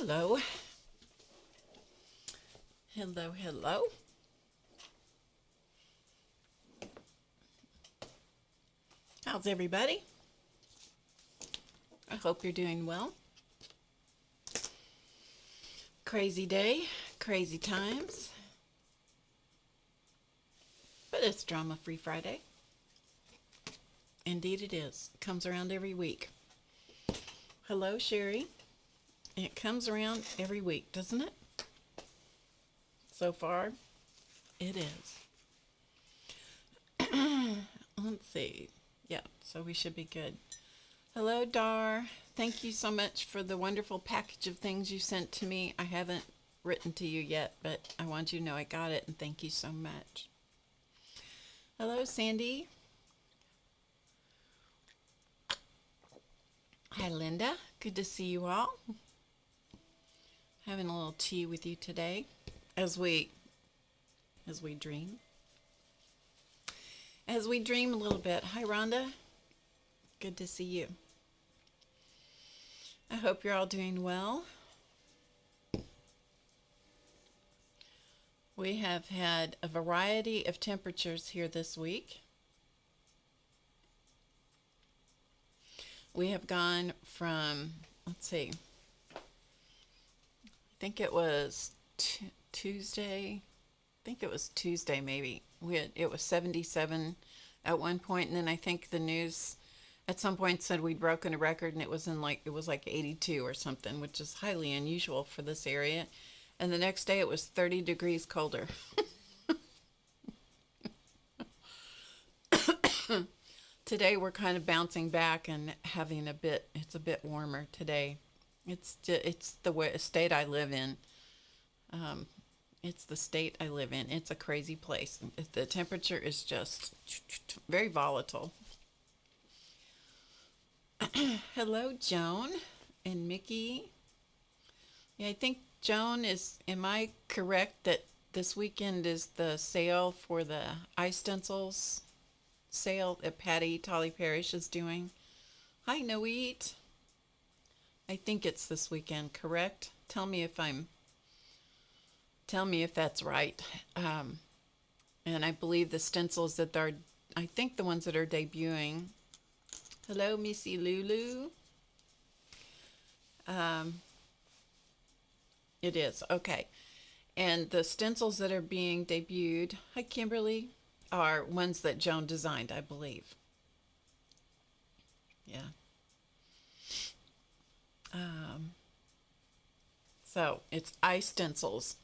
Hello. Hello, hello. How's everybody? I hope you're doing well. Crazy day, crazy times. But it's Drama-Free Friday. Indeed it is. It comes around every week. Hello, Sherry. It comes around every week, doesn't it? So far, it is. Let's see. Yeah, so we should be good. Hello, Dar. Thank you so much for the wonderful package of things you sent to me. I haven't written to you yet, but I want you to know I got it, and thank you so much. Hello, Sandy. Hi, Linda. Good to see you all. Having a little tea with you today as we dream. As we dream a little bit. Hi, Rhonda. Good to see you. I hope you're all doing well. We have had a variety of temperatures here this week. We have gone from, let's see, I think it was Tuesday. I think it was Tuesday maybe. It was 77 at one point, and then I think the news at some point said we'd broken a record, and it was like 82 or something, which is highly unusual for this area. And the next day it was 30 degrees colder. Today we're kind of bouncing back and having it's a bit warmer today. It's the state I live in. It's the state I live in. It's a crazy place. The temperature is just very volatile. Hello, Joan and Mickey. Yeah, I think Joan am I correct that this weekend is the sale for the iStencils sale that Patty Tolly Parrish is doing? Hi, Noeet. I think it's this weekend, correct? Tell me if that's right. And I believe the stencils that I think the ones that are debuting. Hello, Missy Lulu. It is, okay. And the stencils that are being debuted, hi Kimberly, are ones that Joan designed, I believe. Yeah. So it's iStencils.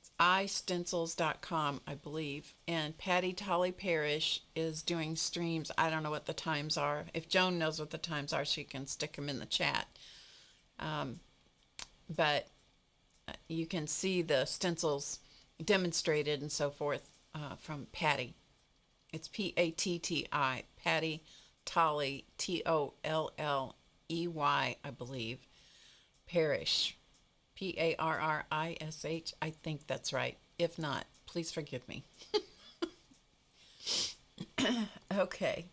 It's iStencils.com, I believe. And Patty Tolly Parrish is doing streams. I don't know what the times are. If Joan knows what the times are, she can stick them in the chat. But you can see the stencils demonstrated and so forth from Patty. It's P-A-T-T-I, Patty Tolly, T-O-L-L-E-Y, I believe, Parrish, P-A-R-R-I-S-H. I think that's right. If not, please forgive me. Okay.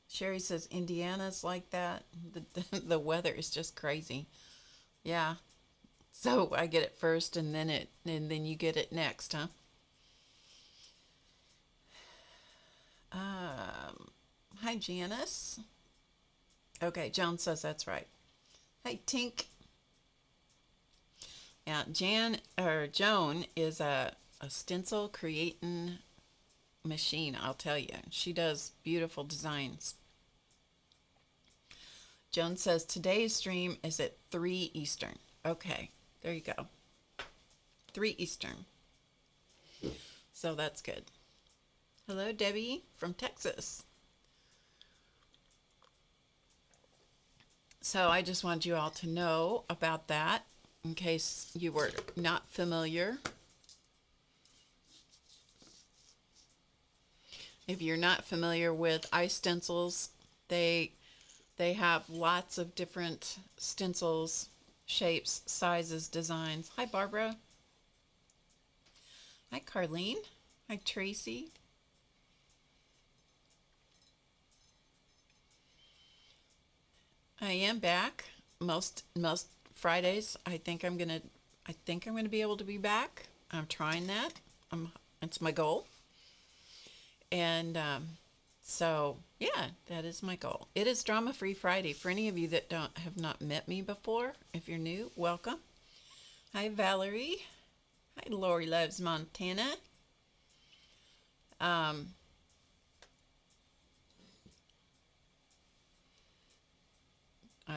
Sherry says Indiana's like that. The weather is just crazy. Yeah. So I get it first, and then you get it next, huh? Hi, Janice. Okay, Joan says that's right. Hi, Tink. Yeah, Joan is a stencil creating machine, I'll tell you. She does beautiful designs. Joan says today's stream is at 3 Eastern. Okay, there you go. 3 Eastern. So that's good. Hello, Debbie from Texas. So I just want you all to know about that in case you were not familiar. If you're not familiar with iStencils, they have lots of different stencils, shapes, sizes, designs. Hi, Barbara. Hi, Carlene. Hi, Tracy. I am back. most Fridays. I think I'm gonna be able to be back. I'm trying that. It's my goal. And so yeah, that is my goal. It is Drama Free Friday. For any of you that don't have not met me before, if you're new, welcome. Hi Valerie. Hi Lori Loves Montana. I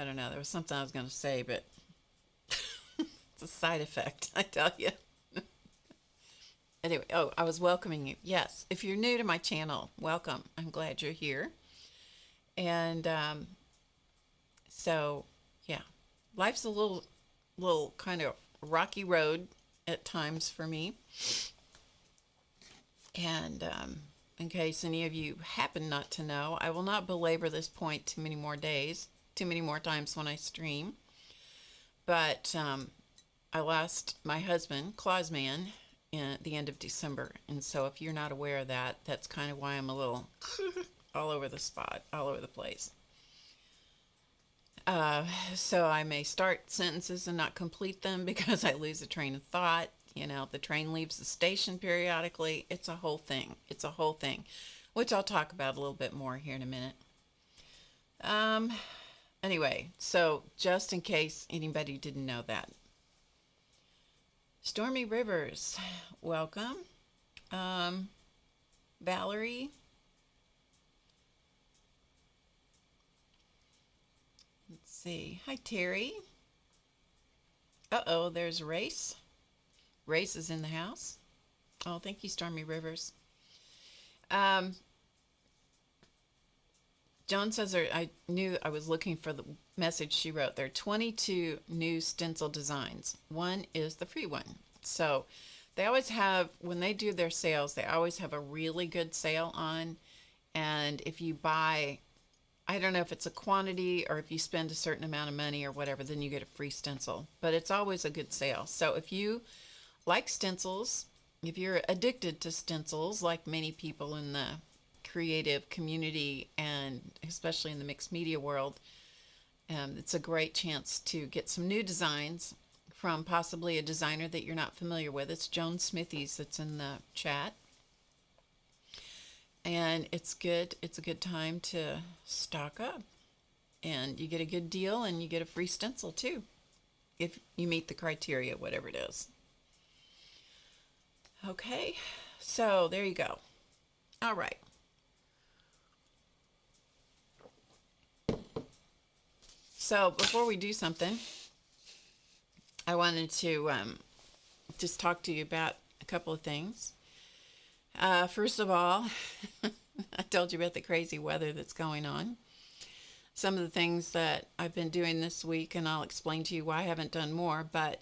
don't know. There was something I was going to say, but it's a side effect, I tell you. Anyway, oh, I was welcoming you. Yes, if you're new to my channel, welcome. I'm glad you're here. And so, yeah, life's a little kind of rocky road at times for me. And in case any of you happen not to know, I will not belabor this point too many more times when I stream. But I lost my husband, Clausman, at the end of December. And so if you're not aware of that, that's kind of why I'm a little all over the spot, all over the place. So I may start sentences and not complete them because I lose a train of thought. You know, the train leaves the station periodically. It's a whole thing. It's a whole thing, which I'll talk about a little bit more here in a minute. Anyway, so just in case anybody didn't know that. Stormy Rivers, welcome. Valerie. Let's see. Hi, Terry. Uh-oh, there's Race. Race is in the house. Oh, thank you, Stormy Rivers. Joan says I knew I was looking for the message she wrote. There are 22 new stencil designs. One is the free one. So they always have, when they do their sales, they always have a really good sale on. And if you buy, I don't know if it's a quantity or if you spend a certain amount of money or whatever, then you get a free stencil. But it's always a good sale. So if you like stencils, if you're addicted to stencils, like many people in the creative community and especially in the mixed media world, it's a great chance to get some new designs from possibly a designer that you're not familiar with. It's Joan Smithies that's in the chat. And it's good. It's a good time to stock up. And you get a good deal and you get a free stencil too, if you meet the criteria, whatever it is. Okay, so there you go. All right. So before we do something, I wanted to just talk to you about a couple of things. First of all, I told you about the crazy weather that's going on. Some of the things that I've been doing this week, and I'll explain to you why I haven't done more, but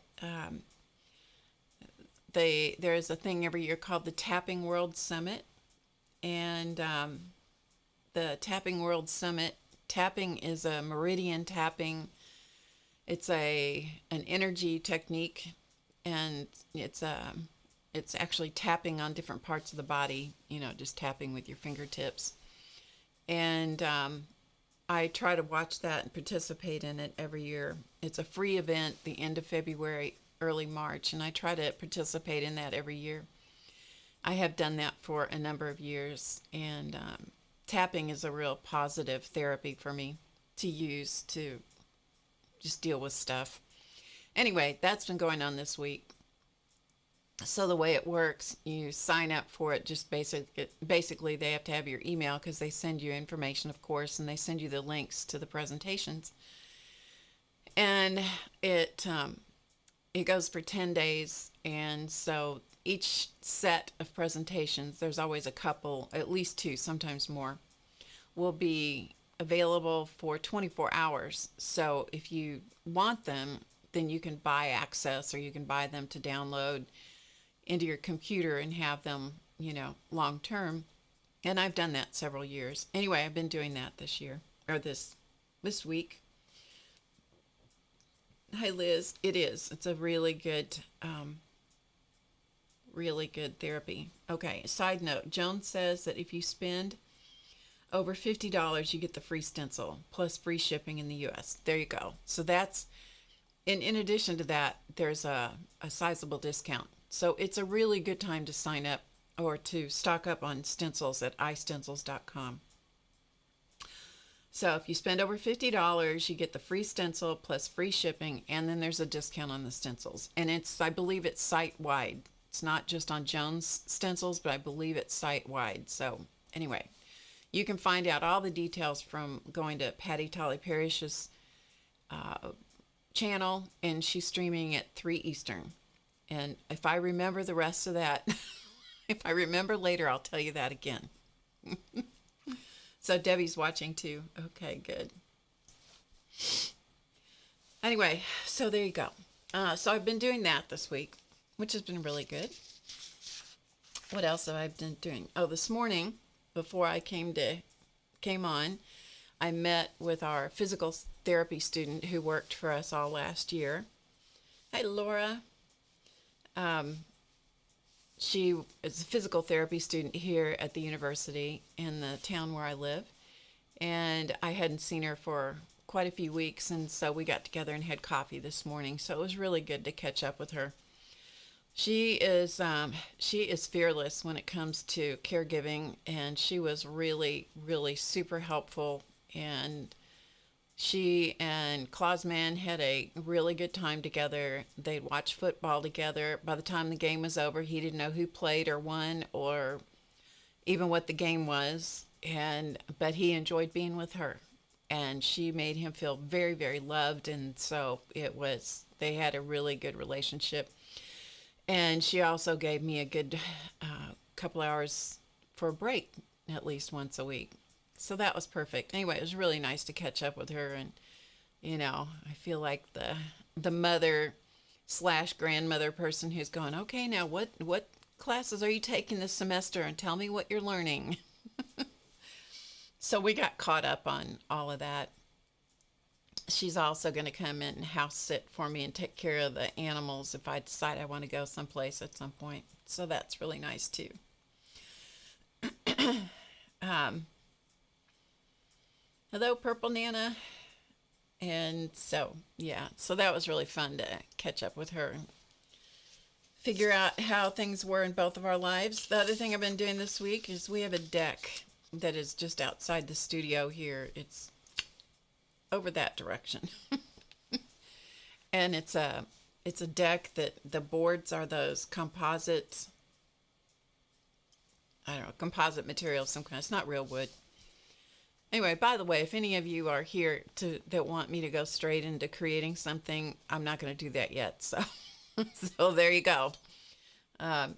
there is a thing every year called the Tapping World Summit. And the Tapping World Summit, tapping is a meridian tapping. It's an energy technique, and it's actually tapping on different parts of the body, you know, just tapping with your fingertips. And I try to watch that and participate in it every year. It's a free event the end of February, early March, and I try to participate in that every year. I have done that for a number of years, and tapping is a real positive therapy for me to use to just deal with stuff. Anyway, that's been going on this week. So the way it works, you sign up for it. Just basically they have to have your email because they send you information, of course, and they send you the links to the presentations. And it goes for 10 days, and so each set of presentations, there's always a couple, at least two, sometimes more, will be available for 24 hours. So if you want them, then you can buy access, or you can buy them to download into your computer and have them, you know, long term. And I've done that several years. Anyway, I've been doing that this year, or this week. Hi, Liz. It's a really good therapy. Okay, side note, Joan says that if you spend Over $50, you get the free stencil plus free shipping in the US. There you go. So that's, and in addition to that, there's a sizable discount. So it's a really good time to sign up or to stock up on stencils at istencils.com. So if you spend over $50, you get the free stencil plus free shipping, and then there's a discount on the stencils. And it's, I believe it's site-wide. It's not just on Jones Stencils, but I believe it's site-wide. So anyway, you can find out all the details from going to Patty Tolly Parrish's channel, and she's streaming at 3 Eastern. And if I remember the rest of that, if I remember later, I'll tell you that again. So Debbie's watching too. Okay, good. Anyway, so there you go. So I've been doing that this week, which has been really good. What else have I been doing? Oh, this morning, before I came on, I met with our physical therapy student who worked for us all last year. Hi, Laura. She is a physical therapy student here at the university in the town where I live. And I hadn't seen her for quite a few weeks, and so we got together and had coffee this morning. So it was really good to catch up with her. She is fearless when it comes to caregiving, and she was really, really super helpful. And she and Clausman had a really good time together. They'd watch football together. By the time the game was over, he didn't know who played or won or even what the game was. But he enjoyed being with her, and she made him feel very, very loved. And so they had a really good relationship. And she also gave me a good couple hours for a break, at least once a week. So that was perfect. Anyway, it was really nice to catch up with her. And, I feel like the mother / grandmother person who's going, okay, now what classes are you taking this semester, and tell me what you're learning. So we got caught up on all of that. She's also going to come in and house sit for me and take care of the animals if I decide I want to go someplace at some point. So that's really nice too. Hello, Purple Nana. And so, yeah, so that was really fun to catch up with her and figure out how things were in both of our lives. The other thing I've been doing this week is we have a deck that is just outside the studio here. It's over that direction. And it's a deck that the boards are those composite material of some kind. It's not real wood. Anyway, by the way, if any of you are here that want me to go straight into creating something, I'm not going to do that yet. So, so there you go.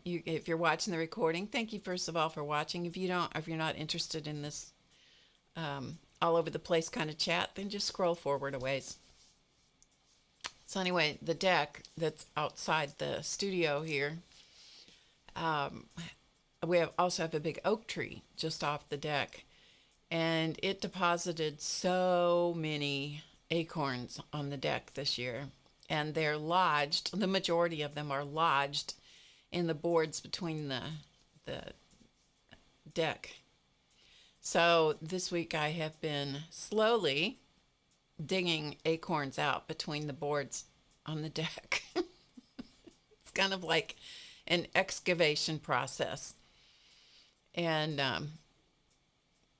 If you're watching the recording, thank you first of all for watching. If you're not interested in this all over the place kind of chat, then just scroll forward a ways. So anyway, the deck that's outside the studio here, we also have a big oak tree just off the deck, and it deposited so many acorns on the deck this year, and they're lodged, the majority of them are lodged in the boards between the deck. So this week I have been slowly digging acorns out between the boards on the deck. It's kind of like an excavation process. And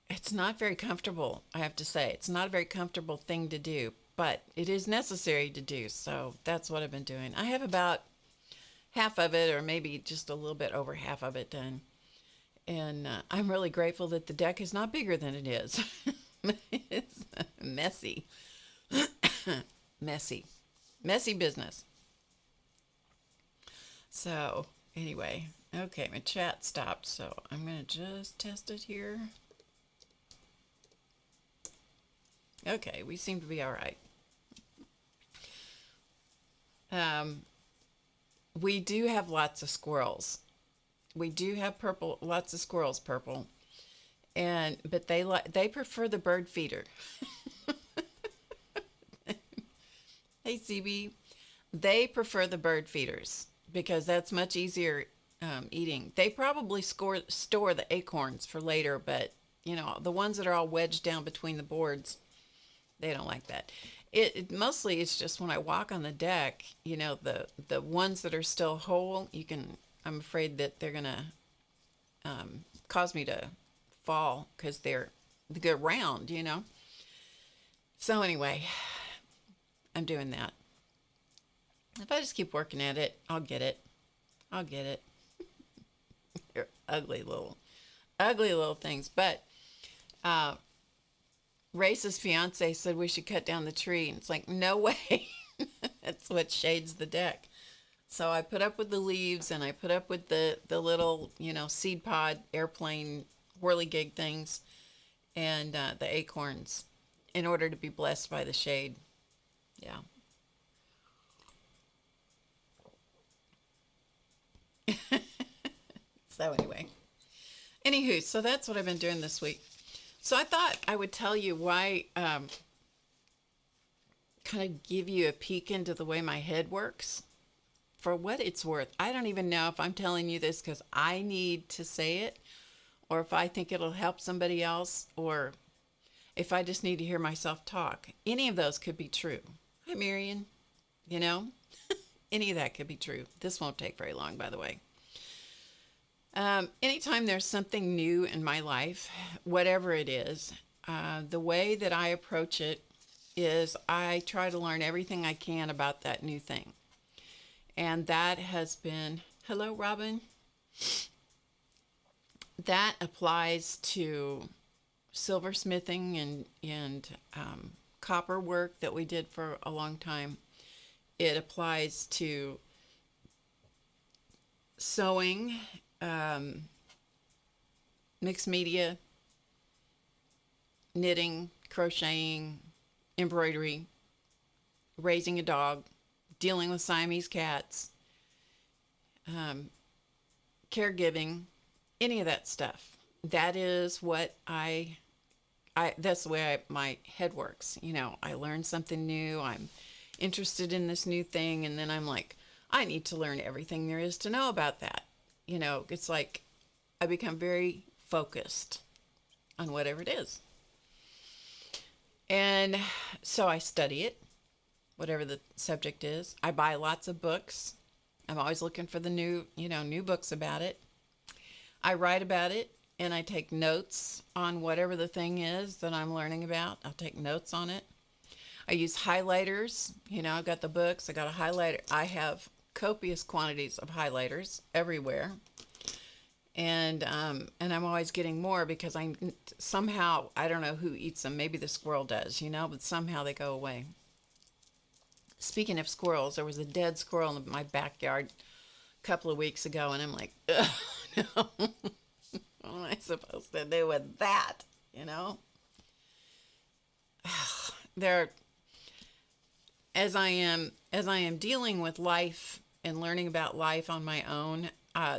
it's not very comfortable, I have to say. It's not a very comfortable thing to do, but it is necessary to do. So that's what I've been doing. I have about half of it, or maybe just a little bit over half of it done. And I'm really grateful that the deck is not bigger than it is. It's messy. Messy business. So anyway, okay, my chat stopped, so I'm going to just test it here. Okay, we seem to be all right. We do have lots of squirrels. We do have lots of squirrels, Purple. But they prefer the bird feeder. Hey, CB. They prefer the bird feeders because that's much easier eating. They probably store the acorns for later, but you know, the ones that are all wedged down between the boards, they don't like that. It mostly it's just when I walk on the deck, you know, the ones that are still whole, I'm afraid that they're gonna cause me to fall because they're round, you know. So anyway, I'm doing that. If I just keep working at it, I'll get it. I'll get it. They're ugly little things. But Race's fiance said we should cut down the tree. And it's like, no way. That's what shades the deck. So I put up with the leaves and I put up with the little, you know, seed pod, airplane, whirligig things and the acorns in order to be blessed by the shade. Yeah. So anywho, so that's what I've been doing this week. So I thought I would tell you why, kind of give you a peek into the way my head works. For what it's worth, I don't even know if I'm telling you this because I need to say it, or if I think it'll help somebody else, or if I just need to hear myself talk. Any of those could be true. Hi, Marion. You know, any of that could be true. This won't take very long, by the way. Anytime there's something new in my life, whatever it is, the way that I approach it is I try to learn everything I can about that new thing. And that has been, hello, Robin. That applies to silversmithing and copper work that we did for a long time. It applies to sewing, mixed media, knitting, crocheting, embroidery, raising a dog, dealing with Siamese cats, caregiving, any of that stuff. That is what that's the way my head works. You know, I learn something new. I'm interested in this new thing. And then I'm like, I need to learn everything there is to know about that. You know, it's like I become very focused on whatever it is. And so I study it, whatever the subject is. I buy lots of books. I'm always looking for the new books about it. I write about it and I take notes on whatever the thing is that I'm learning about. I'll take notes on it. I use highlighters. You know, I've got the books. I got a highlighter. I have copious quantities of highlighters everywhere. And I'm always getting more because I don't know who eats them. Maybe the squirrel does, you know, but somehow they go away. Speaking of squirrels, there was a dead squirrel in my backyard a couple of weeks ago, and I'm like, ugh, no. What am I supposed to do with that? You know? As I am dealing with life and learning about life on my own,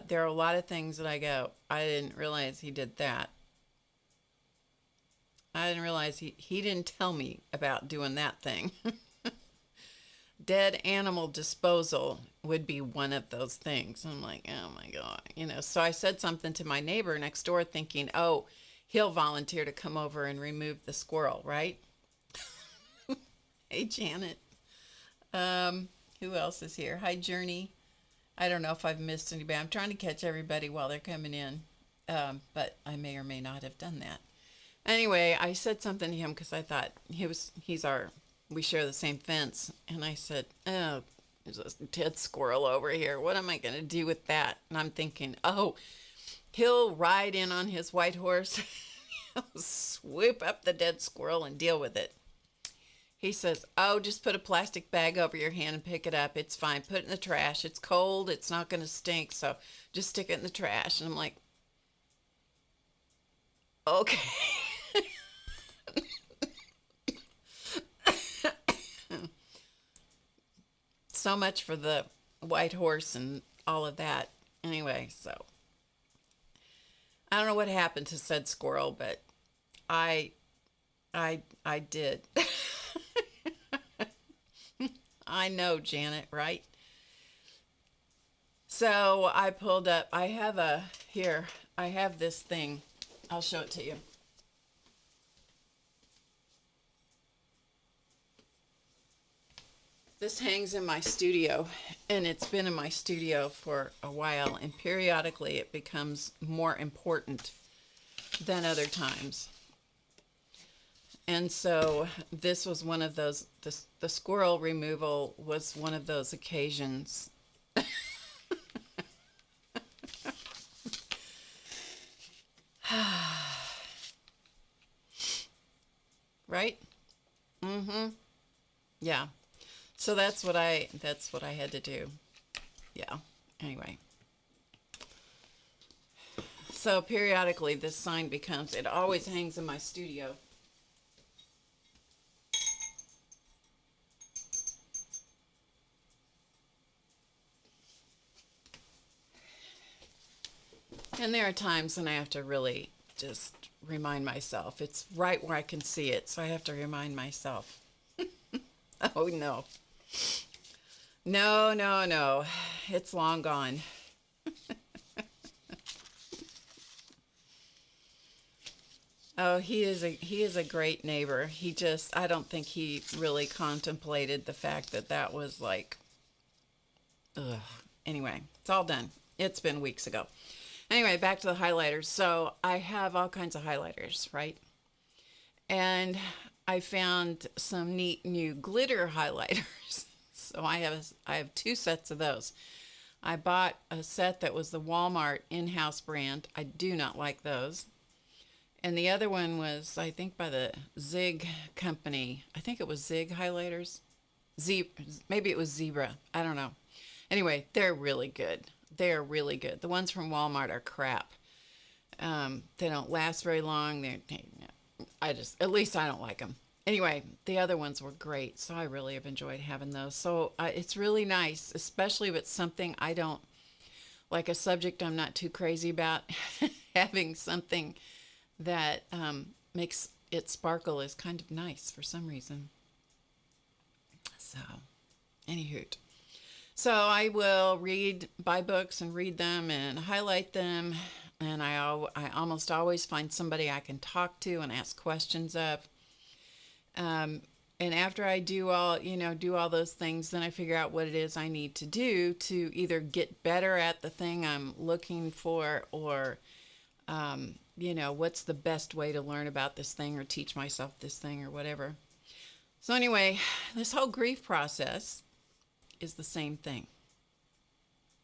there are a lot of things that I go, I didn't realize he did that. I didn't realize he didn't tell me about doing that thing. Dead animal disposal would be one of those things. I'm like, oh my God. You know, so I said something to my neighbor next door thinking, oh, he'll volunteer to come over and remove the squirrel, right? Hey, Janet. Who else is here? Hi, Journey. I don't know if I've missed anybody. I'm trying to catch everybody while they're coming in. But I may or may not have done that. Anyway, I said something to him because I thought we share the same fence. And I said, oh, there's a dead squirrel over here. What am I going to do with that? And I'm thinking, oh, he'll ride in on his white horse, he'll swoop up the dead squirrel and deal with it. He says, oh, just put a plastic bag over your hand and pick it up. It's fine. Put it in the trash. It's cold. It's not going to stink. So just stick it in the trash. And I'm like, okay. So much for the white horse and all of that. Anyway, so I don't know what happened to said squirrel, but I did. I know, Janet, right? So I pulled up, I have this thing. I'll show it to you. This hangs in my studio, and it's been in my studio for a while, and periodically it becomes more important than other times. And so this was one of those, the squirrel removal was one of those occasions. Right? Mm-hmm. Yeah. So that's what I had to do. Yeah. Anyway. So periodically this sign becomes, it always hangs in my studio. And there are times when I have to really just remind myself. It's right where I can see it, so I have to remind myself. Oh, no. No, no, no. It's long gone. Oh, he is a great neighbor. He just, I don't think he really contemplated the fact that that was like, ugh. Anyway, it's all done. It's been weeks ago. Anyway, back to the highlighters. So I have all kinds of highlighters, right? And I found some neat new glitter highlighters. So I have two sets of those. I bought a set that was the Walmart in-house brand. I do not like those. And the other one was, I think, by the Zig company. I think it was Zig highlighters. Maybe it was Zebra. I don't know. Anyway, they're really good. They're really good. The ones from Walmart are crap. They don't last very long. At least I don't like them. Anyway, the other ones were great, so I really have enjoyed having those. So it's really nice, especially if it's something I don't, like a subject I'm not too crazy about, having something that makes it sparkle is kind of nice for some reason. So, anywho. So I will buy books and read them and highlight them, and I almost always find somebody I can talk to and ask questions of. And after I do all those things, then I figure out what it is I need to do to either get better at the thing I'm looking for, or what's the best way to learn about this thing or teach myself this thing or whatever. So anyway, this whole grief process is the same thing.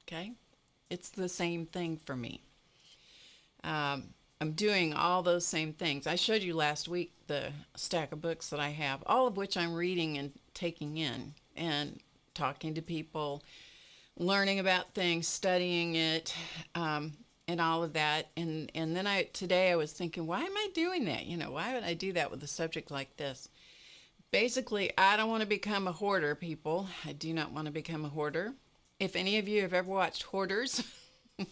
Okay? It's the same thing for me. I'm doing all those same things. I showed you last week the stack of books that I have, all of which I'm reading and taking in and talking to people, learning about things, studying it, and all of that. And then today I was thinking, why am I doing that? Why would I do that with a subject like this? Basically, I don't want to become a hoarder, people. I do not want to become a hoarder. If any of you have ever watched Hoarders,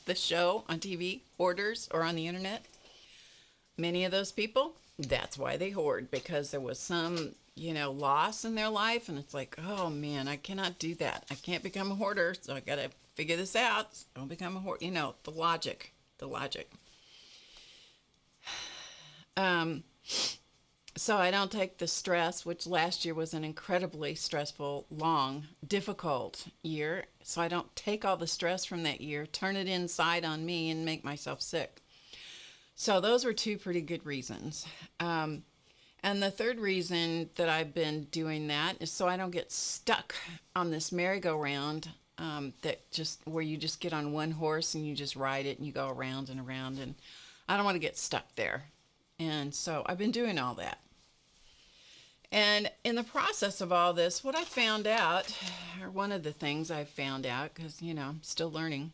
the show on TV, Hoarders, or on the internet, many of those people, that's why they hoard, because there was some, loss in their life, and it's like, oh man, I cannot do that. I can't become a hoarder, so I got to figure this out. So don't become a hoarder. The logic. So I don't take the stress, which last year was an incredibly stressful, long, difficult year. So I don't take all the stress from that year, turn it inside on me, and make myself sick. So those were two pretty good reasons. And the third reason that I've been doing that is so I don't get stuck on this merry-go-round, where you just get on one horse and you just ride it and you go around and around, and I don't want to get stuck there. And so I've been doing all that. And in the process of all this, what I found out, or one of the things I found out, because, I'm still learning,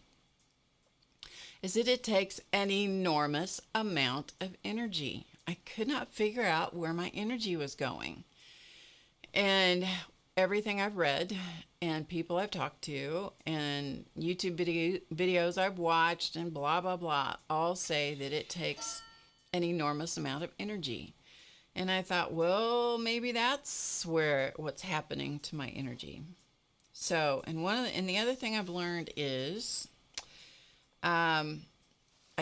is that it takes an enormous amount of energy. I could not figure out where my energy was going. And everything I've read and people I've talked to and YouTube videos I've watched and blah, blah, blah, all say that it takes an enormous amount of energy. And I thought, well, maybe that's what's happening to my energy. So, and the other thing I've learned is I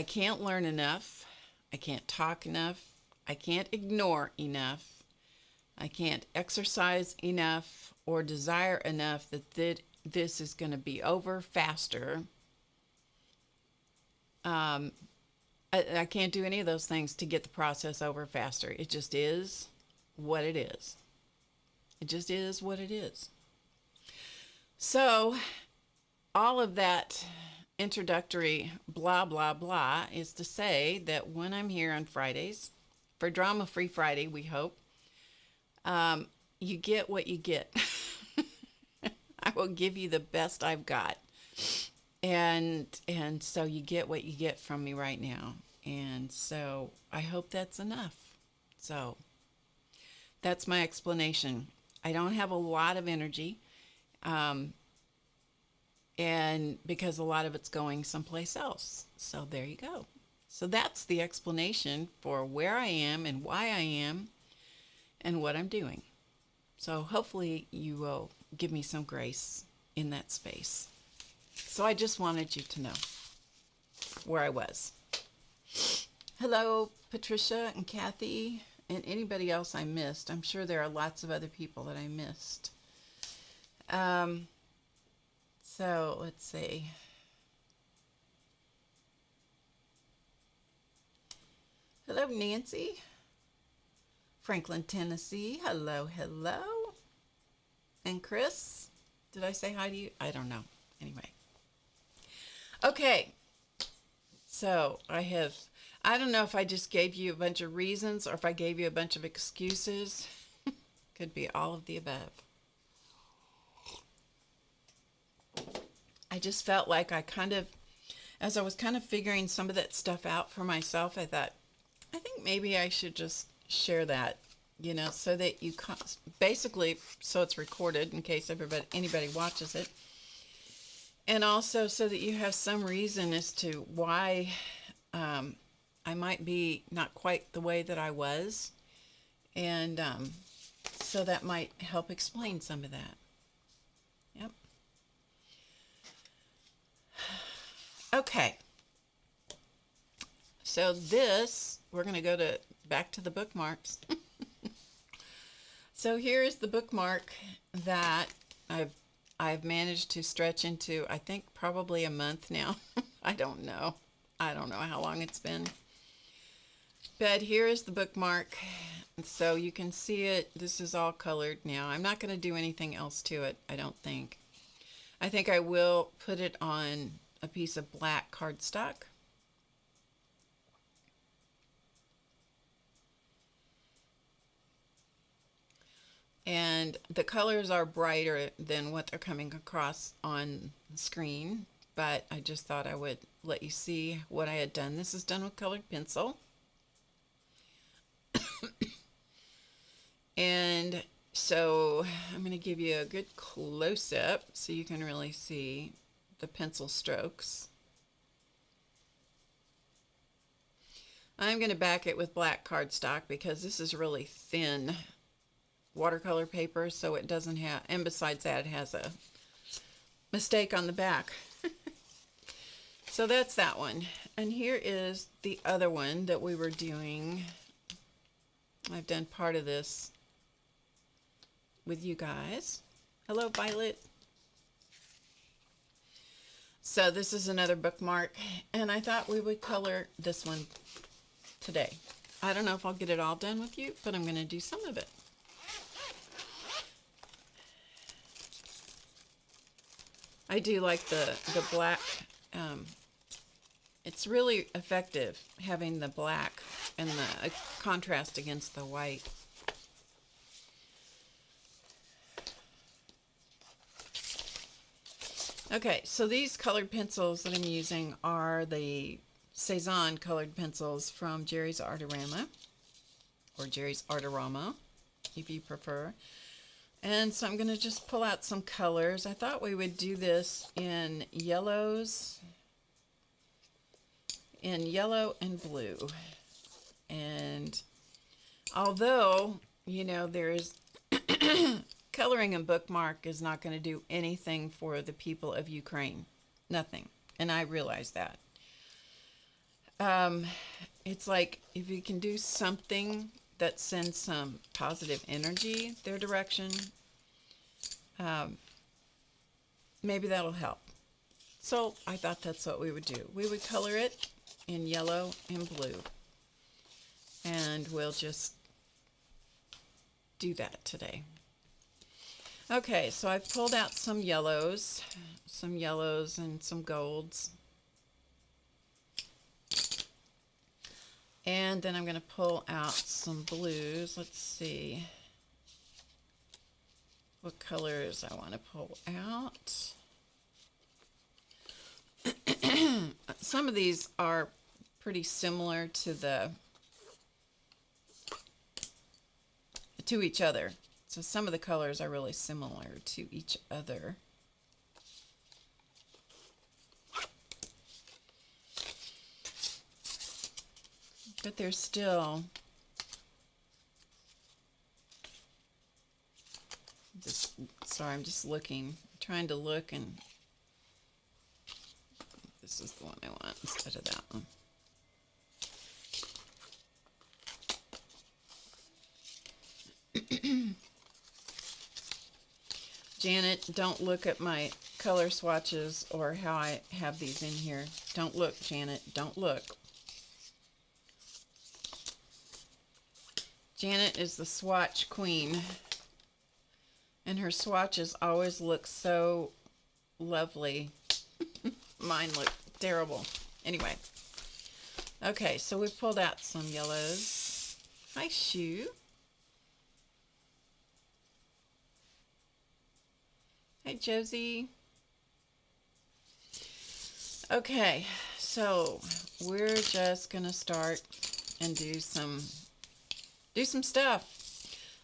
can't learn enough. I can't talk enough. I can't ignore enough. I can't exercise enough or desire enough that this is going to be over faster. I can't do any of those things to get the process over faster. It just is what it is. It just is what it is. So all of that introductory blah, blah, blah is to say that when I'm here on Fridays, for Drama Free Friday, we hope, you get what you get. I will give you the best I've got. And so you get what you get from me right now. And so I hope that's enough. So that's my explanation. I don't have a lot of energy. And because a lot of it's going someplace else. So there you go. So that's the explanation for where I am and why I am and what I'm doing. So hopefully you will give me some grace in that space. So I just wanted you to know where I was. Hello, Patricia and Kathy and anybody else I missed. I'm sure there are lots of other people that I missed. So let's see. Hello, Nancy. Franklin, Tennessee. Hello, hello. And Chris, did I say hi to you? I don't know. Anyway. Okay. So I don't know if I just gave you a bunch of reasons or if I gave you a bunch of excuses. Could be all of the above. I just felt like as I was kind of figuring some of that stuff out for myself, I thought, I think maybe I should just share that, so that you basically, so it's recorded in case anybody watches it. And also so that you have some reason as to why I might be not quite the way that I was. And so that might help explain some of that. Yep. Okay. So we're going to go back to the bookmarks. So here's the bookmark that I've managed to stretch into, I think, probably a month now. I don't know how long it's been. But here is the bookmark. So you can see it. This is all colored now. I'm not going to do anything else to it, I don't think. I think I will put it on a piece of black cardstock. And the colors are brighter than what they're coming across on the screen, but I just thought I would let you see what I had done. This is done with colored pencil. And so I'm going to give you a good close-up so you can really see the pencil strokes. I'm going to back it with black cardstock because this is really thin watercolor paper, so it doesn't have, and besides that, it has a mistake on the back. So that's that one. And here is the other one that we were doing. I've done part of this with you guys. Hello, Violet. So this is another bookmark, and I thought we would color this one today. I don't know if I'll get it all done with you, but I'm going to do some of it. I do like the black. It's really effective having the black and the contrast against the white. Okay, so these colored pencils that I'm using are the Cezanne colored pencils from Jerry's Artorama, or Jerry's Artorama, if you prefer. And so I'm going to just pull out some colors. I thought we would do this in yellows, in yellow and blue. And although, there is coloring a bookmark is not going to do anything for the people of Ukraine. Nothing. And I realize that. It's like if you can do something that send some positive energy their direction, maybe that'll help. So I thought that's what we would do. We would color it in yellow and blue. And we'll just do that today. Okay, so I've pulled out some yellows and some golds. And then I'm going to pull out some blues. Let's see what colors I want to pull out. Some of these are pretty similar to each other. So some of the colors are really similar to each other. But they're still I'm just looking, trying to look, and this is the one I want instead of that one. Janet, don't look at my color swatches or how I have these in here. Don't look, Janet. Don't look. Janet is the swatch queen, and her swatches always look so lovely. Mine look terrible. Anyway. Okay, so we pulled out some yellows. Hi, Shoe. Hi, Josie. Okay, so we're just gonna start and do some stuff.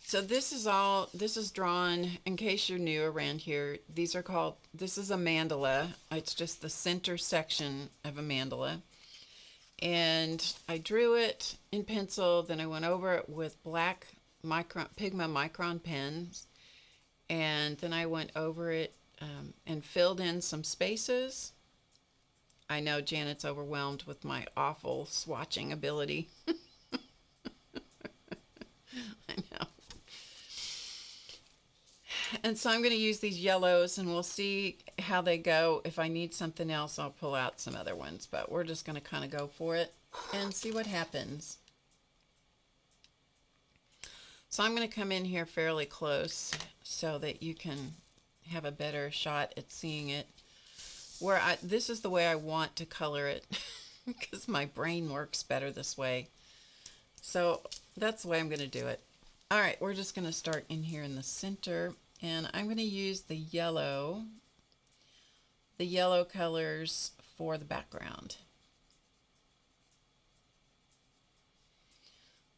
So this is drawn, in case you're new around here, this is a mandala. It's just the center section of a mandala. And I drew it in pencil, then I went over it with black Pigma micron pens. And then I went over it and filled in some spaces. I know Janet's overwhelmed with my awful swatching ability. I know. And so I'm going to use these yellows, and we'll see how they go. If I need something else, I'll pull out some other ones. But we're just going to kind of go for it and see what happens. So I'm going to come in here fairly close so that you can have a better shot at seeing it. This is the way I want to color it because my brain works better this way. So that's the way I'm going to do it. All right, we're just going to start in here in the center, and I'm going to use the yellow colors for the background.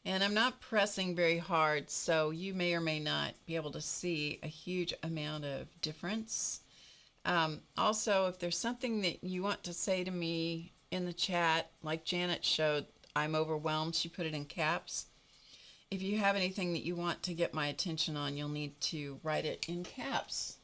And I'm not pressing very hard, so you may or may not be able to see a huge amount of difference. Also, if there's something that you want to say to me in the chat, like Janet showed, I'm overwhelmed, she put it in caps. If you have anything that you want to get my attention on, you'll need to write it in caps.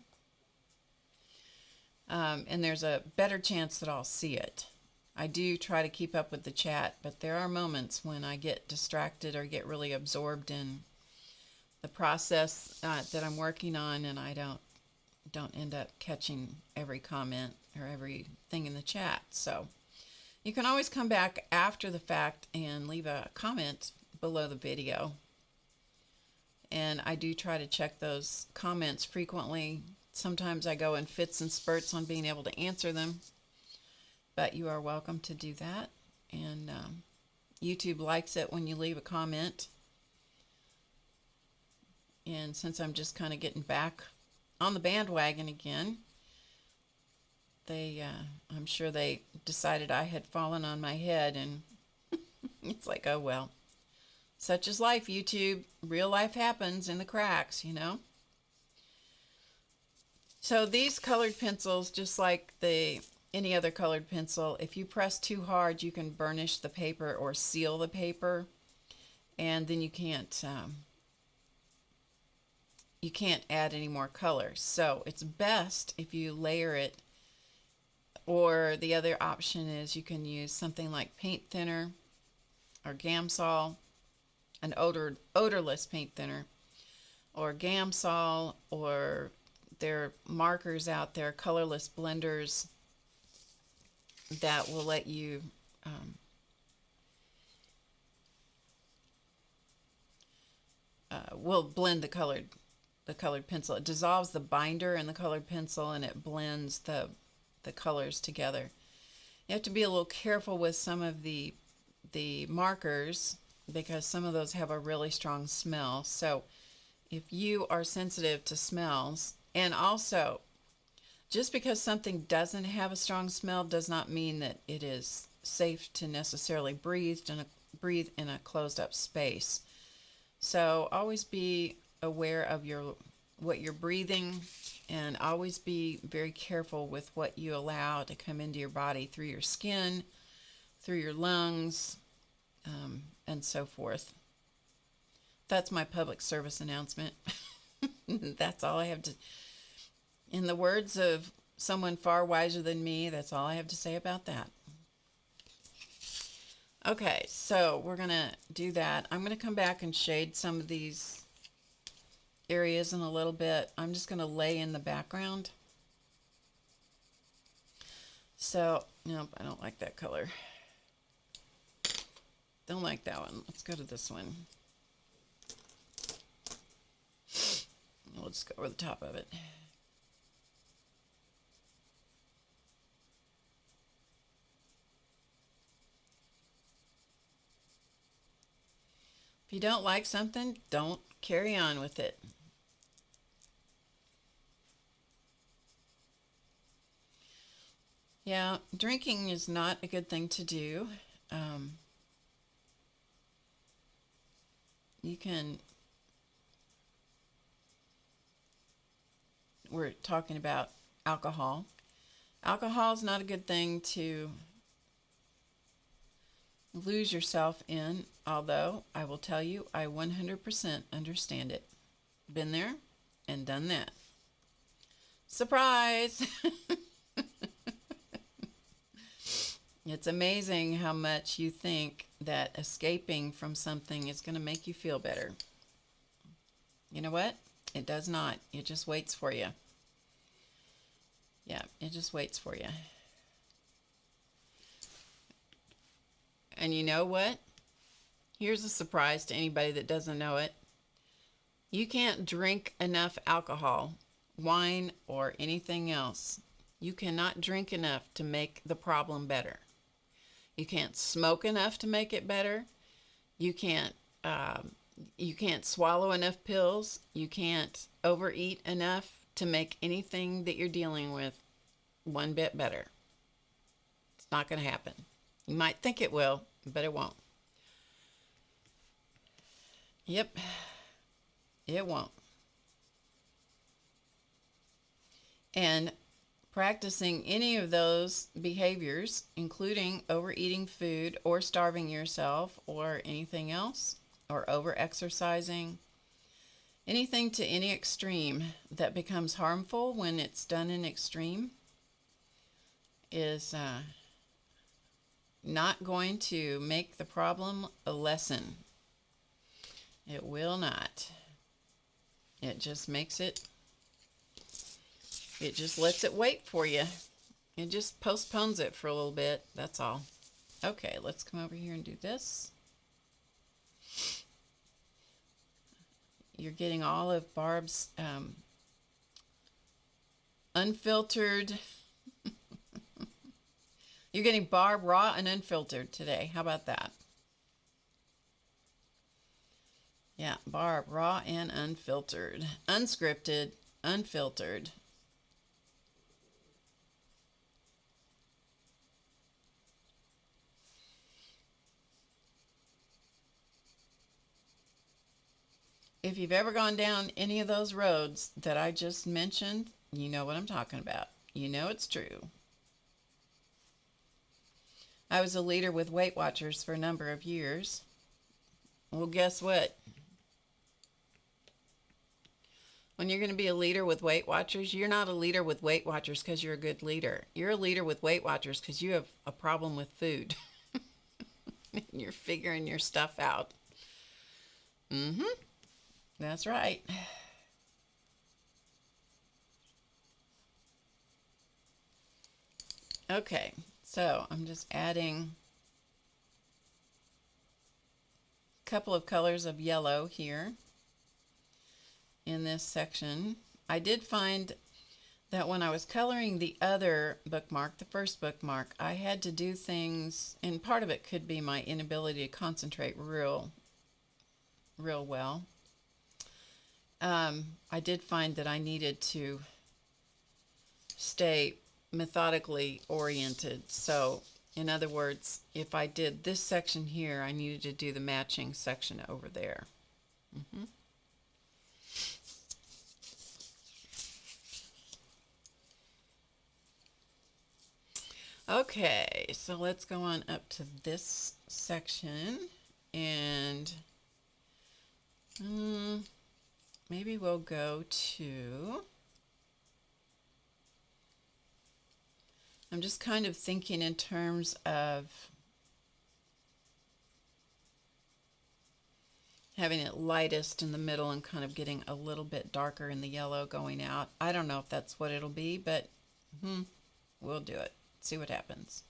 And there's a better chance that I'll see it. I do try to keep up with the chat, but there are moments when I get distracted or get really absorbed in the process that I'm working on, and I don't end up catching every comment or everything in the chat. So you can always come back after the fact and leave a comment below the video. And I do try to check those comments frequently. Sometimes I go in fits and spurts on being able to answer them. But you are welcome to do that, and YouTube likes it when you leave a comment. And since I'm just kind of getting back on the bandwagon again, I'm sure they decided I had fallen on my head, and it's like, oh well, such is life, YouTube. Real life happens in the cracks, you know. So these colored pencils, just like any other colored pencil, if you press too hard, you can burnish the paper or seal the paper, and then you can't add any more color. So it's best if you layer it, or the other option is you can use something like paint thinner or Gamsol an odorless paint thinner, or Gamsol, or there are markers out there, colorless blenders that will let you will blend the colored pencil. It dissolves the binder in the colored pencil, and it blends the colors together. You have to be a little careful with some of the markers because some of those have a really strong smell. So if you are sensitive to smells, and also just because something doesn't have a strong smell does not mean that it is safe to necessarily breathe in a closed up space. So always be aware of what you're breathing, and always be very careful with what you allow to come into your body through your skin, through your lungs, and so forth. That's my public service announcement. That's all I have to, in the words of someone far wiser than me, that's all I have to say about that. Okay, so we're going to do that. I'm going to come back and shade some of these areas in a little bit. I'm just going to lay in the background. So, nope, I don't like that color. Don't like that one. Let's go to this one. We'll just go over the top of it. If you don't like something, don't carry on with it. Yeah, drinking is not a good thing to do. We're talking about alcohol. Alcohol is not a good thing to lose yourself in, although I will tell you, I 100% understand it. Been there and done that. Surprise! It's amazing how much you think that escaping from something is going to make you feel better. You know what? It does not. It just waits for you. Yeah, it just waits for you. And you know what? Here's a surprise to anybody that doesn't know it. You can't drink enough alcohol, wine, or anything else. You cannot drink enough to make the problem better. You can't smoke enough to make it better. You can't swallow enough pills. You can't overeat enough to make anything that you're dealing with one bit better. It's not going to happen. You might think it will, but it won't. Yep, it won't. And practicing any of those behaviors, including overeating food or starving yourself or anything else, or over-exercising, anything to any extreme that becomes harmful when it's done in extreme, is not going to make the problem a lesson. It will not. It just it just lets it wait for you. It just postpones it for a little bit. That's all. Okay, let's come over here and do this. You're getting all of Barb's unfiltered. You're getting Barb raw and unfiltered today. How about that? Yeah, Barb raw and unfiltered. Unscripted, unfiltered. If you've ever gone down any of those roads that I just mentioned, you know what I'm talking about. You know it's true. I was a leader with Weight Watchers for a number of years. Well, guess what? When you're going to be a leader with Weight Watchers, you're not a leader with Weight Watchers because you're a good leader. You're a leader with Weight Watchers because you have a problem with food. You're figuring your stuff out. Mm-hmm. That's right. Okay, so I'm just adding a couple of colors of yellow here in this section. I did find that when I was coloring the other bookmark, the first bookmark, I had to do things, and part of it could be my inability to concentrate real well. I did find that I needed to stay methodically oriented. So, in other words, if I did this section here, I needed to do the matching section over there. Mm-hmm. Okay, so let's go on up to this section, and maybe we'll go to, I'm just kind of thinking in terms of having it lightest in the middle and kind of getting a little bit darker in the yellow going out. I don't know if that's what it'll be, but we'll do it. See what happens.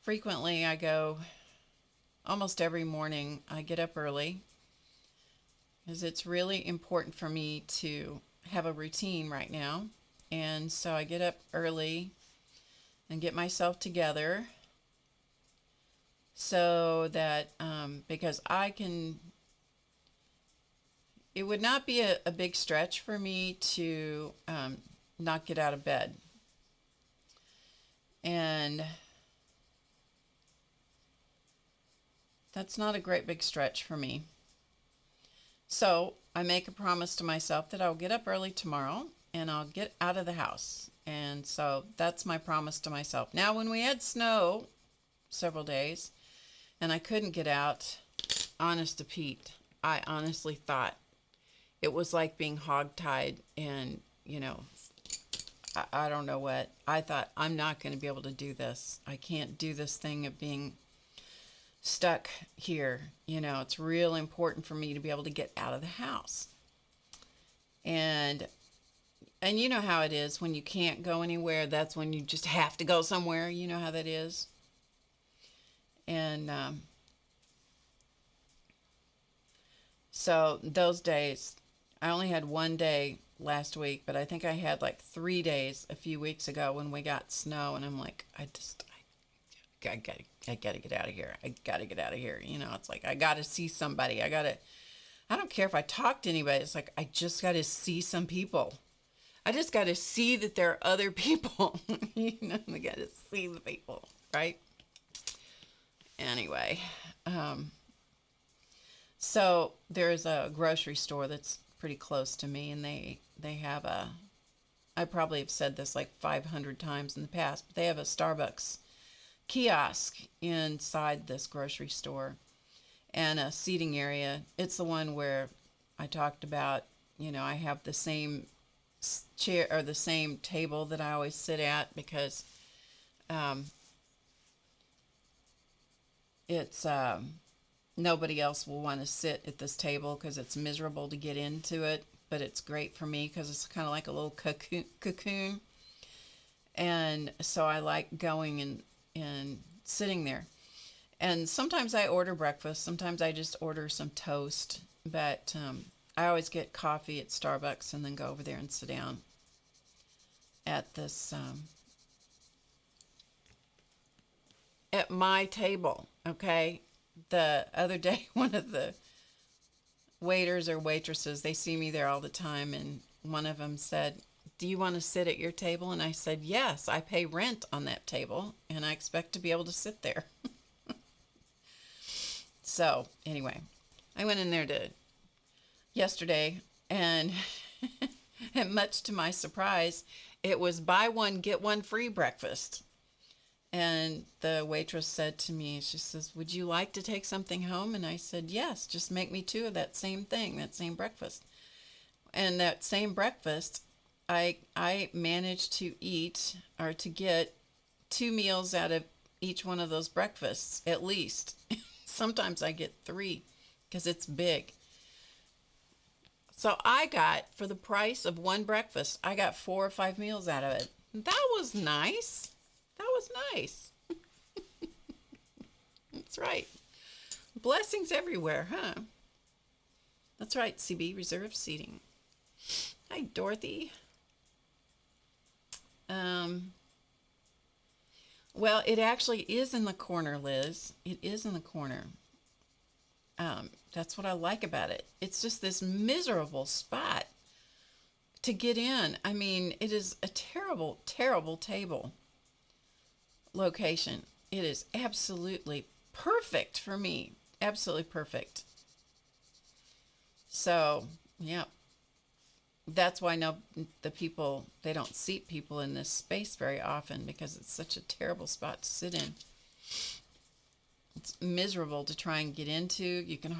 Frequently I go, almost every morning I get up early because it's really important for me to have a routine right now. And so I get up early and get myself together so that because I can, it would not be a big stretch for me to not get out of bed. And that's not a great big stretch for me. So I make a promise to myself that I'll get up early tomorrow and I'll get out of the house. And so that's my promise to myself. Now, when we had snow several days and I couldn't get out, honest to Pete, I honestly thought it was like being hogtied, and, you know, I don't know what. I thought, I'm not going to be able to do this. I can't do this thing of being stuck here. You know, it's real important for me to be able to get out of the house. And you know how it is when you can't go anywhere. That's when you just have to go somewhere. You know how that is. And so those days, I only had one day last week, but I think I had like 3 days a few weeks ago when we got snow, and I'm like, I gotta get out of here. I gotta get out of here. You know, it's like, I gotta see somebody. I don't care if I talk to anybody. It's like, I just gotta see some people. I just gotta see that there are other people. You know, I gotta see the people, right? Anyway, so there's a grocery store that's pretty close to me, and they have a, I probably have said this like 500 times in the past, but they have a Starbucks kiosk inside this grocery store and a seating area. It's the one where I talked about, you know, I have the same chair or the same table that I always sit at because it's nobody else will want to sit at this table because it's miserable to get into it, but it's great for me because it's kind of like a little cocoon. And so I like going and sitting there. And sometimes I order breakfast. Sometimes I just order some toast. But I always get coffee at Starbucks and then go over there and sit down at this, at my table, okay? The other day, one of the waiters or waitresses, they see me there all the time, and one of them said, "Do you want to sit at your table?" And I said, "Yes, I pay rent on that table, and I expect to be able to sit there." So, anyway, I went in there yesterday, and and much to my surprise, it was buy one, get one free breakfast. And the waitress said to me, she says, "Would you like to take something home?" And I said, "Yes, just make me 2 of that same thing, that same breakfast." And that same breakfast, I managed to eat or to get 2 meals out of each one of those breakfasts, at least. Sometimes I get 3 because it's big. So I got, for the price of one breakfast, I got 4 or 5 meals out of it. That was nice. That was nice. That's right. Blessings everywhere, huh? That's right, CB, reserved seating. Hi, Dorothy. Well, it actually is in the corner, Liz. It is in the corner. That's what I like about it. It's just this miserable spot to get in. I mean, it is a terrible, terrible table location. It is absolutely perfect for me. Absolutely perfect. So, yeah. That's why I know the people, they don't seat people in this space very often because it's such a terrible spot to sit in. It's miserable to try and get into. You can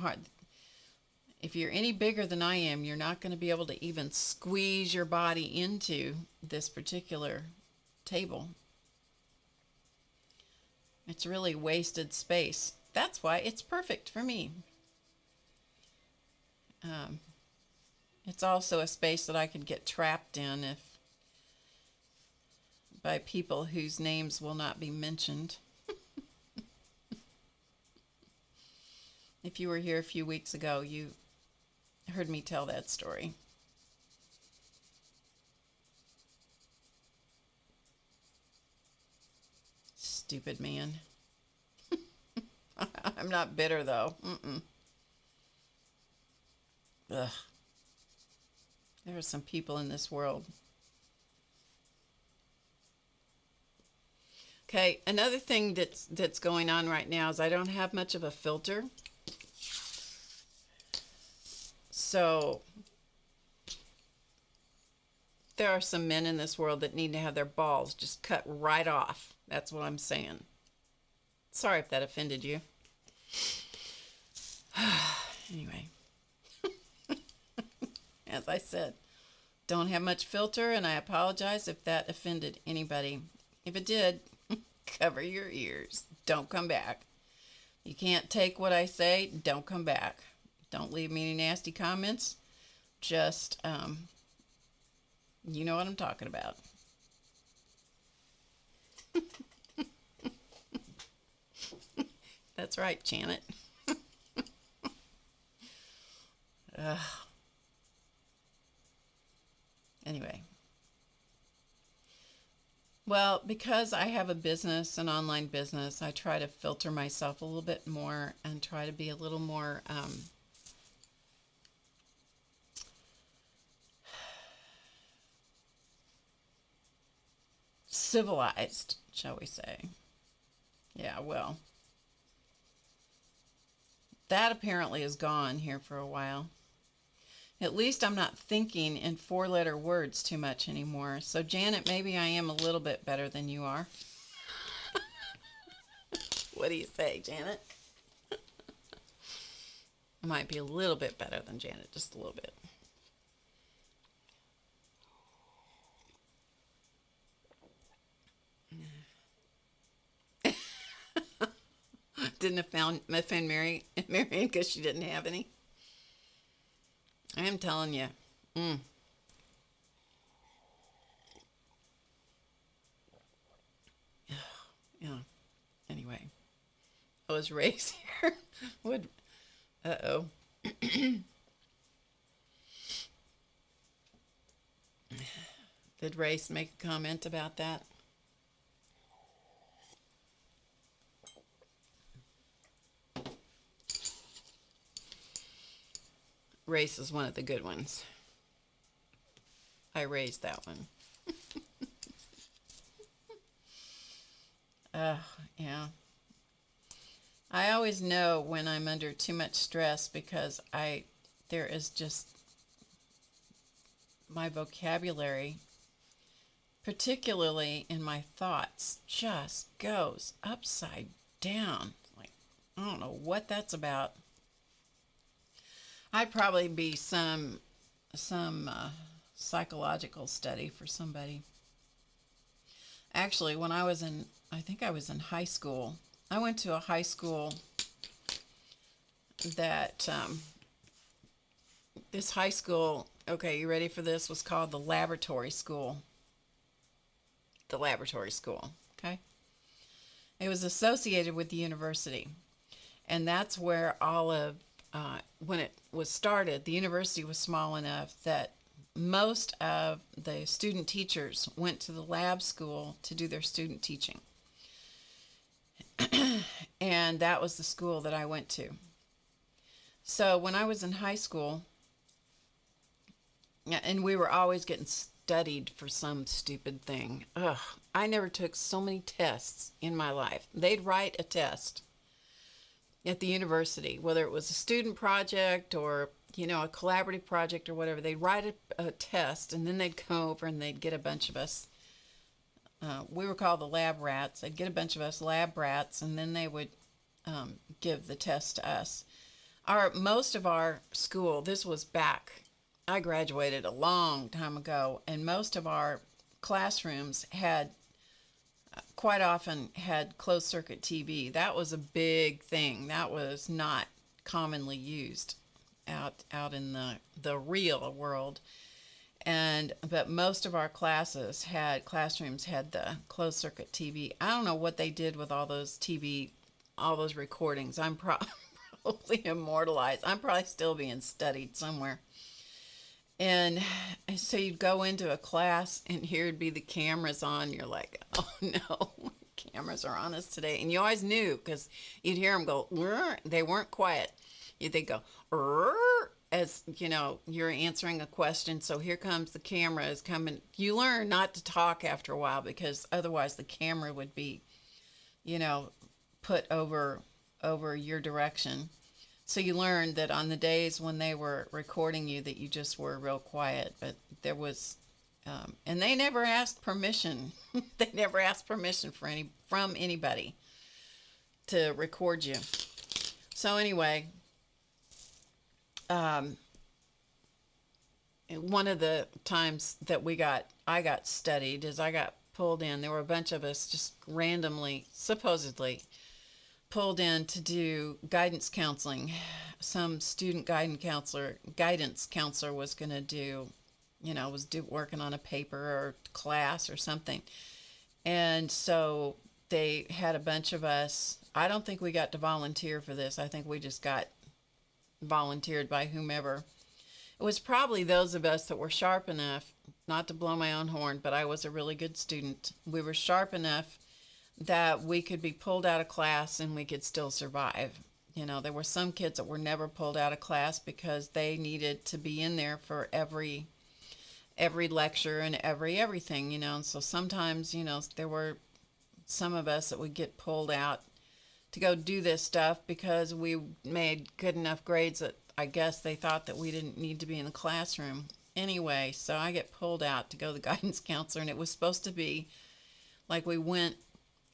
if you're any bigger than I am, you're not going to be able to even squeeze your body into this particular table. It's really wasted space. That's why it's perfect for me. It's also a space that I could get trapped in by people whose names will not be mentioned. If you were here a few weeks ago, you heard me tell that story. Stupid man. I'm not bitter, though. Ugh. There are some people in this world. Okay, another thing that's going on right now is I don't have much of a filter. So there are some men in this world that need to have their balls just cut right off. That's what I'm saying. Sorry if that offended you. Anyway. As I said, don't have much filter, and I apologize if that offended anybody. If it did, cover your ears. Don't come back. You can't take what I say. Don't come back. Don't leave me any nasty comments. Just, you know what I'm talking about. That's right, Janet. Anyway. Well, because I have a business, an online business, I try to filter myself a little bit more and try to be a little more civilized, shall we say. Yeah, well, that apparently is gone here for a while. At least I'm not thinking in 4-letter words too much anymore. So, Janet, maybe I am a little bit better than you are. What do you say, Janet? I might be a little bit better than Janet, just a little bit. Didn't offend Marion because she didn't have any. I am telling you. Yeah. Anyway, I was raised here. Uh-oh. Did Race make a comment about that? Race is one of the good ones. I raised that one. Yeah. I always know when I'm under too much stress because there is just my vocabulary, particularly in my thoughts, just goes upside down. Like, I don't know what that's about. I'd probably be some psychological study for somebody. Actually, when I think I was in high school, I went to a high school that, this high school, okay, you ready for this, was called the Laboratory School. The Laboratory School, okay? It was associated with the university. And that's where all of, when it was started, the university was small enough that most of the student teachers went to the lab school to do their student teaching. And that was the school that I went to. So when I was in high school, and we were always getting studied for some stupid thing. Ugh, I never took so many tests in my life. They'd write a test at the university, whether it was a student project or, you know, a collaborative project or whatever. They'd write a test, and then they'd come over and they'd get a bunch of us. We were called the lab rats. They'd get a bunch of us lab rats, and then they would give the test to us. Most of our school, this was back, I graduated a long time ago, and most of our classrooms had, quite often had closed circuit TV. That was a big thing. That was not commonly used out in the real world. But most of our classrooms had the closed circuit TV. I don't know what they did with all those TV, all those recordings. I'm probably immortalized. I'm probably still being studied somewhere. And so you'd go into a class, and here'd be the cameras on. You're like, oh no, cameras are on us today. And you always knew, because you'd hear them go, "Rrr." They weren't quiet. They'd go, "Rrr," as you know, you're answering a question. So here comes the camera is coming. You learn not to talk after a while, because otherwise the camera would be, you know, put over your direction. So you learned that on the days when they were recording you, that you just were real quiet. But there was, and they never asked permission. They never asked permission from anybody to record you. So anyway, one of the times that I got studied is I got pulled in. There were a bunch of us just randomly, supposedly, pulled in to do guidance counseling. Some student guidance counselor was going to do, working on a paper or class or something. And so they had a bunch of us. I don't think we got to volunteer for this. I think we just got volunteered by whomever. It was probably those of us that were sharp enough, not to blow my own horn, but I was a really good student. We were sharp enough that we could be pulled out of class and we could still survive. You know, there were some kids that were never pulled out of class because they needed to be in there for every lecture and everything, you know. And so sometimes, you know, there were some of us that would get pulled out to go do this stuff because we made good enough grades that I guess they thought that we didn't need to be in the classroom. Anyway, so I get pulled out to go to the guidance counselor, and it was supposed to be like we went,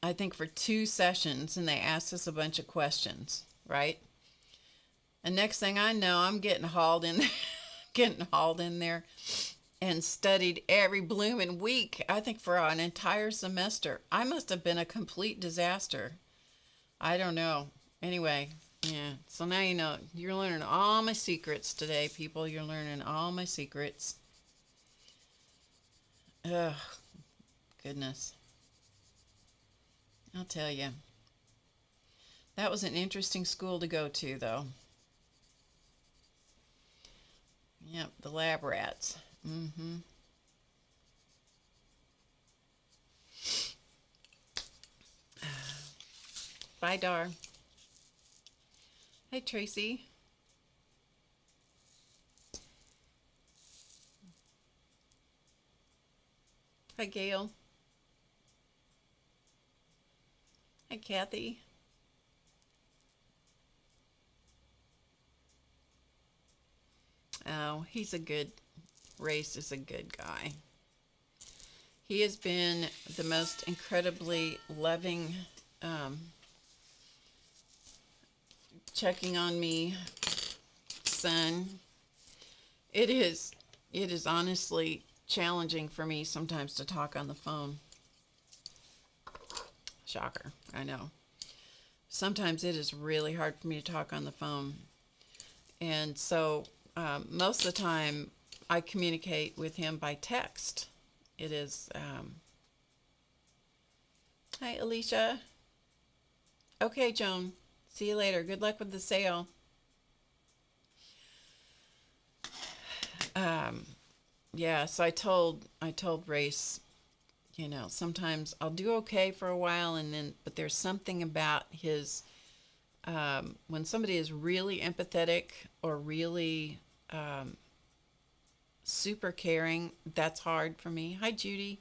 I think, for 2 sessions, and they asked us a bunch of questions, right? And next thing I know, I'm getting hauled in there, and studied every blooming week, I think for an entire semester. I must have been a complete disaster. I don't know. Anyway, yeah. So now you know, you're learning all my secrets today, people. You're learning all my secrets. Ugh, goodness. I'll tell you. That was an interesting school to go to, though. Yep, the lab rats. Mm-hmm. Bye, Dar. Hey, Tracy. Hi, Gail. Hi, Kathy. Oh, Race is a good guy. He has been the most incredibly loving, checking on me son. It is honestly challenging for me sometimes to talk on the phone. Shocker, I know. Sometimes it is really hard for me to talk on the phone. And so most of the time I communicate with him by text. It is, hi, Alicia. Okay, Joan. See you later. Good luck with the sale. Yeah, so I told Race, you know, sometimes I'll do okay for a while, and then, but there's something about his, when somebody is really empathetic or really super caring, that's hard for me. Hi, Judy.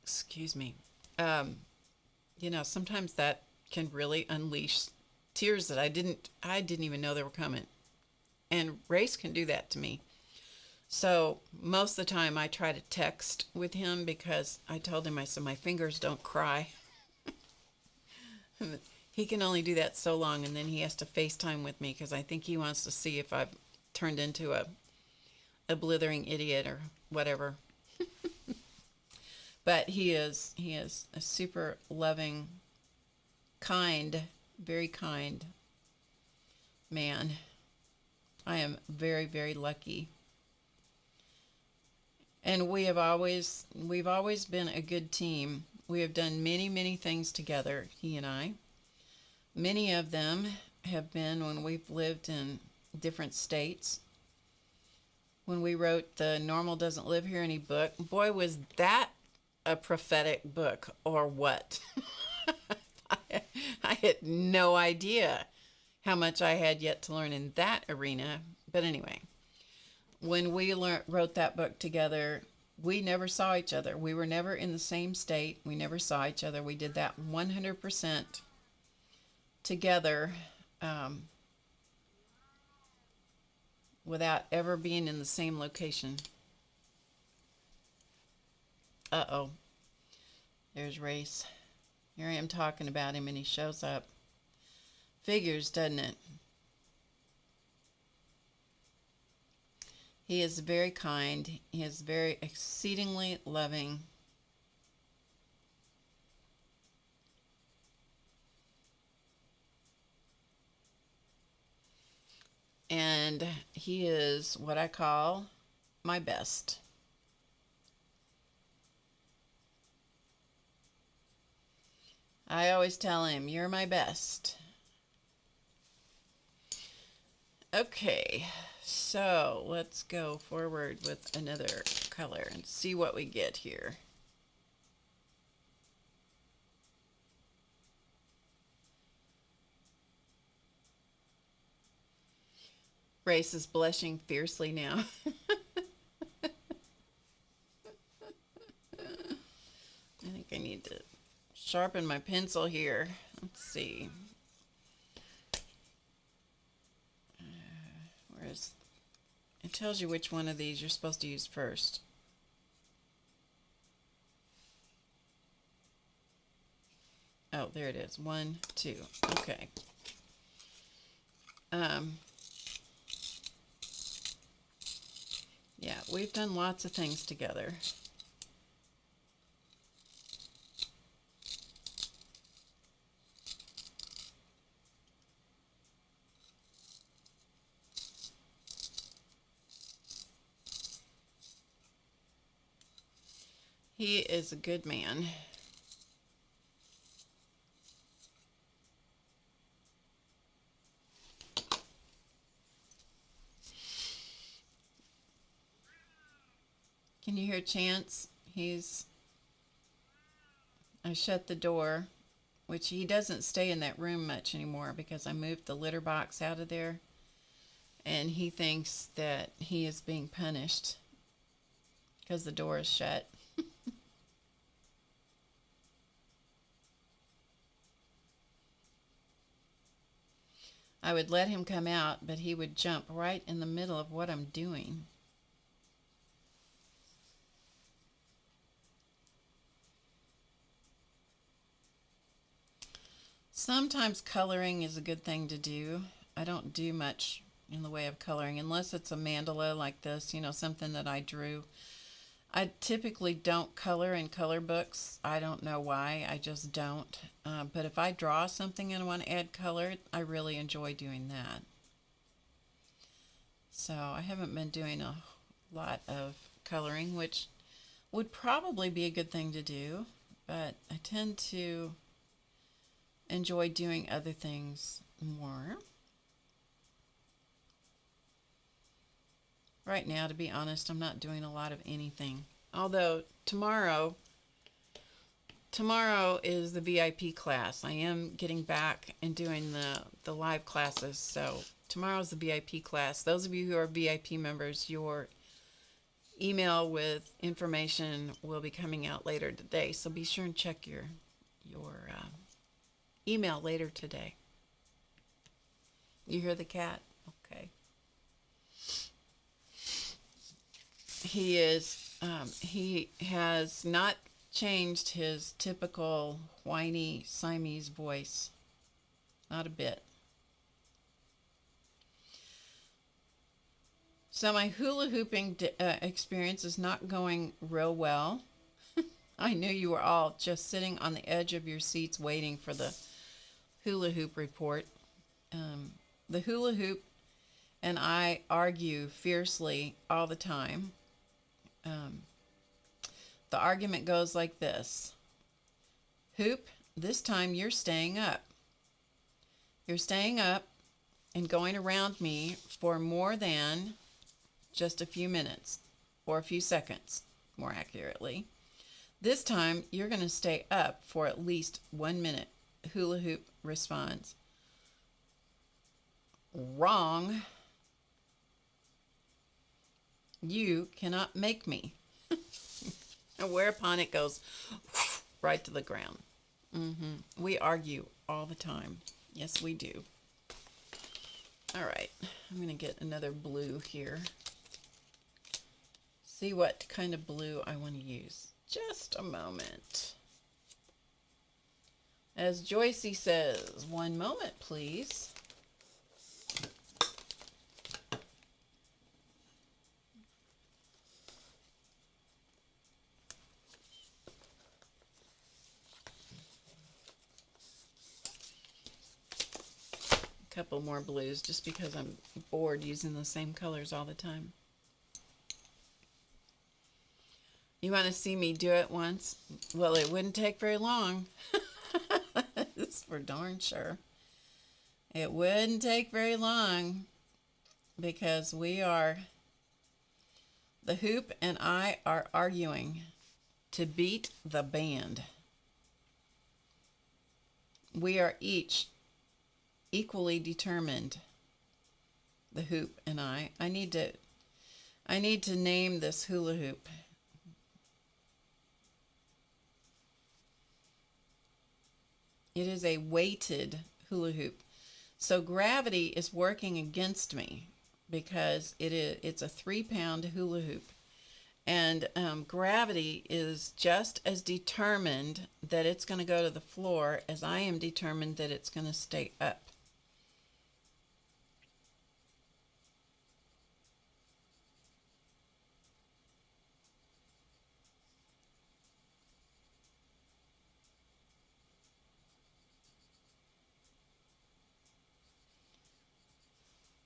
Excuse me. You know, sometimes that can really unleash tears that I didn't even know they were coming. And Race can do that to me. So most of the time I try to text with him because I told him, I said, my fingers don't cry. He can only do that so long, and then he has to FaceTime with me because I think he wants to see if I've turned into a blithering idiot or whatever. But he is a super loving, kind, very kind man. I am very, very lucky. And we've always been a good team. We have done many, many things together, he and I. Many of them have been when we've lived in different states. When we wrote the Normal Doesn't Live Here Any book, boy, was that a prophetic book or what? I had no idea how much I had yet to learn in that arena. But anyway, when we wrote that book together, we never saw each other. We were never in the same state. We never saw each other. We did that 100% together, without ever being in the same location. Uh-oh. There's Race. Here I am talking about him and he shows up. Figures, doesn't it? He is very kind. He is very exceedingly loving. And he is what I call my best. I always tell him, you're my best. Okay, so let's go forward with another color and see what we get here. Race is blushing fiercely now. I think I need to sharpen my pencil here. Let's see. Where's it tells you which one of these you're supposed to use first. Oh, there it is. 1, 2. Okay. Yeah, we've done lots of things together. He is a good man. Can you hear Chance? I shut the door, which he doesn't stay in that room much anymore because I moved the litter box out of there, and he thinks that he is being punished because the door is shut. I would let him come out, but he would jump right in the middle of what I'm doing. Sometimes coloring is a good thing to do. I don't do much in the way of coloring unless it's a mandala like this, you know, something that I drew. I typically don't color in color books. I don't know why. I just don't. But if I draw something and want to add color, I really enjoy doing that. So I haven't been doing a lot of coloring, which would probably be a good thing to do, but I tend to enjoy doing other things more. Right now, to be honest, I'm not doing a lot of anything. Although tomorrow is the VIP class. I am getting back and doing the live classes. So tomorrow's the VIP class. Those of you who are VIP members, your email with information will be coming out later today. So be sure and check your email later today. You hear the cat? Okay. He has not changed his typical whiny Siamese voice. Not a bit. So my hula hooping experience is not going real well. I knew you were all just sitting on the edge of your seats waiting for the hula hoop report. The hula hoop and I argue fiercely all the time. The argument goes like this. Hoop, this time you're staying up. You're staying up and going around me for more than just a few minutes, or a few seconds, more accurately. This time you're going to stay up for at least 1 minute. Hula hoop responds, wrong. You cannot make me. And whereupon it goes right to the ground. We argue all the time. Yes, we do. All right, I'm going to get another blue here. See what kind of blue I want to use. Just a moment. As Joycey says, 1 moment, please. Couple more blues just because I'm bored using the same colors all the time. You want to see me do it once? Well, it wouldn't take very long. That's for darn sure. It wouldn't take very long because the hoop and I are arguing to beat the band. We are each equally determined, the hoop and I. I need to name this hula hoop. It is a weighted hula hoop. So gravity is working against me because it's a 3-pound hula hoop. And gravity is just as determined that it's going to go to the floor as I am determined that it's going to stay up.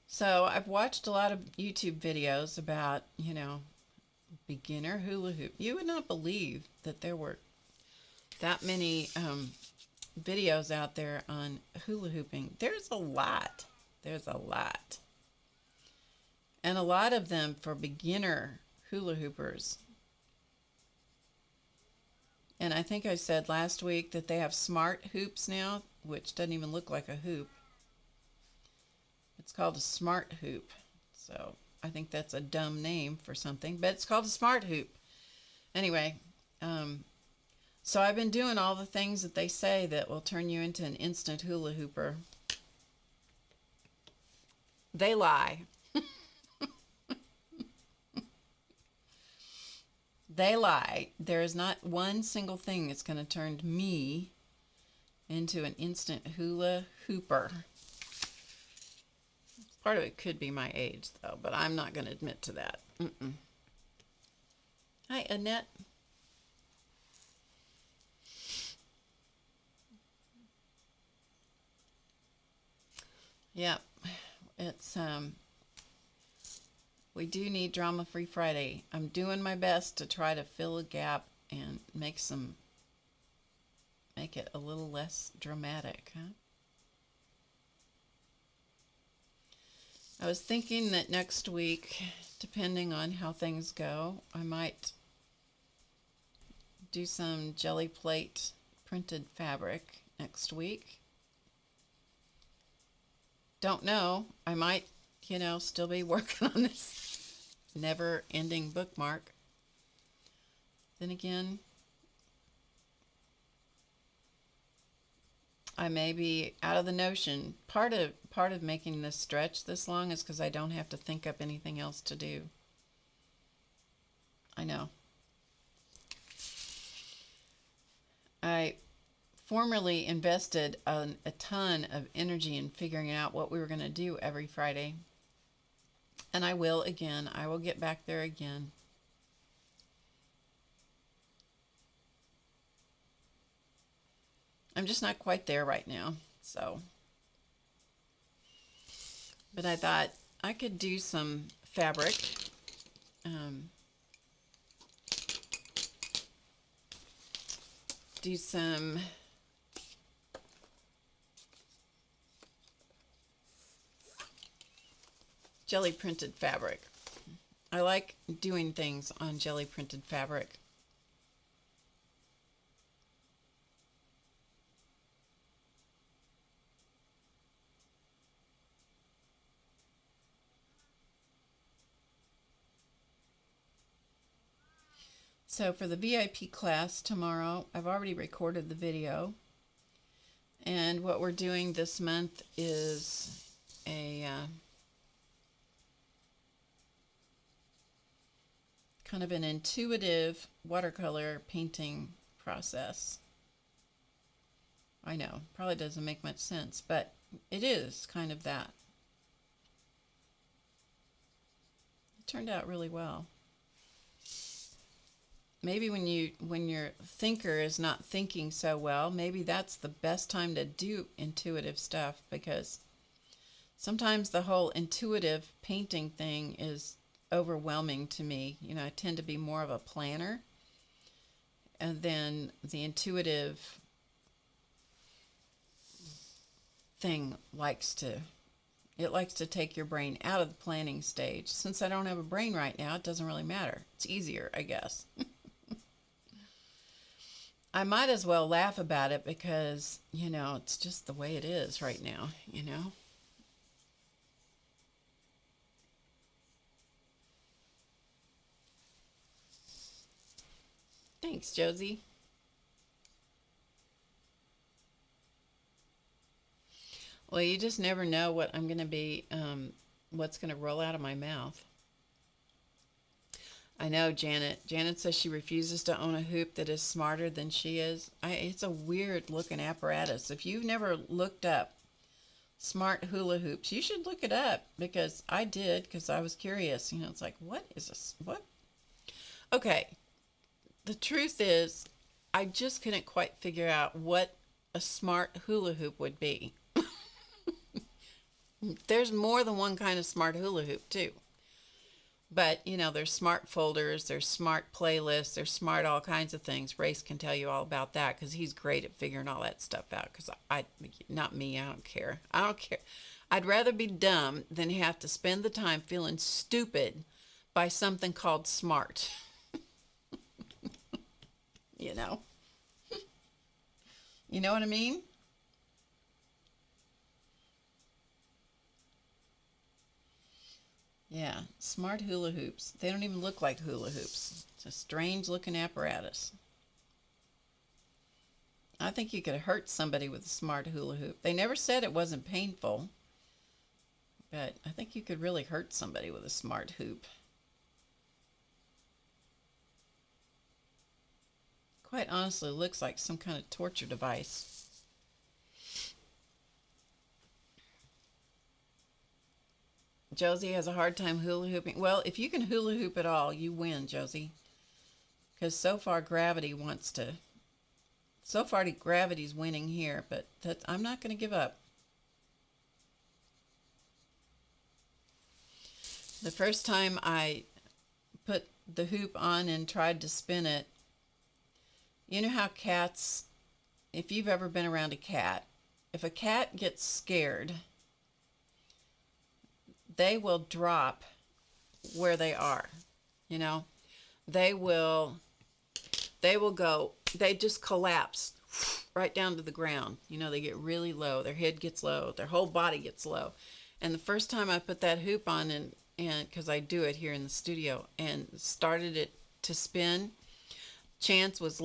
So I've watched a lot of YouTube videos about, beginner hula hoop. You would not believe that there were that many videos out there on hula hooping. There's a lot. There's a lot. And a lot of them for beginner hula hoopers. And I think I said last week that they have smart hoops now, which doesn't even look like a hoop. It's called a smart hoop. So I think that's a dumb name for something, but it's called a smart hoop. Anyway, so I've been doing all the things that they say that will turn you into an instant hula hooper. They lie. They lie. There is not one single thing that's going to turn me into an instant hula hooper. Part of it could be my age, though, but I'm not going to admit to that. Hi, Annette. Yep. It's we do need Drama Free Friday. I'm doing my best to try to fill a gap and make it a little less dramatic, huh? I was thinking that next week, depending on how things go, I might do some jelly plate printed fabric next week. Don't know. I might, still be working on this never-ending bookmark. Then again, I may be out of the notion. Part of making this stretch this long is because I don't have to think up anything else to do. I know. I formerly invested a ton of energy in figuring out what we were going to do every Friday. And I will again. I will get back there again. I'm just not quite there right now, so. But I thought I could do some fabric. Do some jelly printed fabric. I like doing things on jelly printed fabric. So for the VIP class tomorrow, I've already recorded the video. And what we're doing this month is a kind of an intuitive watercolor painting process. I know, probably doesn't make much sense, but it is kind of that. It turned out really well. Maybe when your thinker is not thinking so well, maybe that's the best time to do intuitive stuff, because sometimes the whole intuitive painting thing is overwhelming to me. I tend to be more of a planner, and then the intuitive thing likes to take your brain out of the planning stage. Since I don't have a brain right now, it doesn't really matter. It's easier, I guess. I might as well laugh about it because, it's just the way it is right now, Thanks, Josie. Well, you just never know what I'm going to be, what's going to roll out of my mouth. I know, Janet. Janet says she refuses to own a hoop that is smarter than she is. It's a weird looking apparatus. If you've never looked up smart hula hoops, you should look it up, because I did, because I was curious. It's like, what is this? What? Okay. The truth is, I just couldn't quite figure out what a smart hula hoop would be. There's more than one kind of smart hula hoop, too. But, there's smart folders, there's smart playlists, there's smart all kinds of things. Race can tell you all about that, because he's great at figuring all that stuff out. Because not me, I don't care. I don't care. I'd rather be dumb than have to spend the time feeling stupid by something called smart. You know what I mean? Yeah, smart hula hoops. They don't even look like hula hoops. It's a strange looking apparatus. I think you could hurt somebody with a smart hula hoop. They never said it wasn't painful, but I think you could really hurt somebody with a smart hoop. Quite honestly, it looks like some kind of torture device. Josie has a hard time hula hooping. Well, if you can hula hoop at all, you win, Josie. because so far gravity's winning here, but I'm not going to give up. The first time I put the hoop on and tried to spin it, you know how cats, if you've ever been around a cat, if a cat gets scared, they will drop where they are. You know, they just collapse right down to the ground. You know, they get really low. Their head gets low. Their whole body gets low. And the first time I put that hoop on, and because I do it here in the studio, and started it to spin, Chance was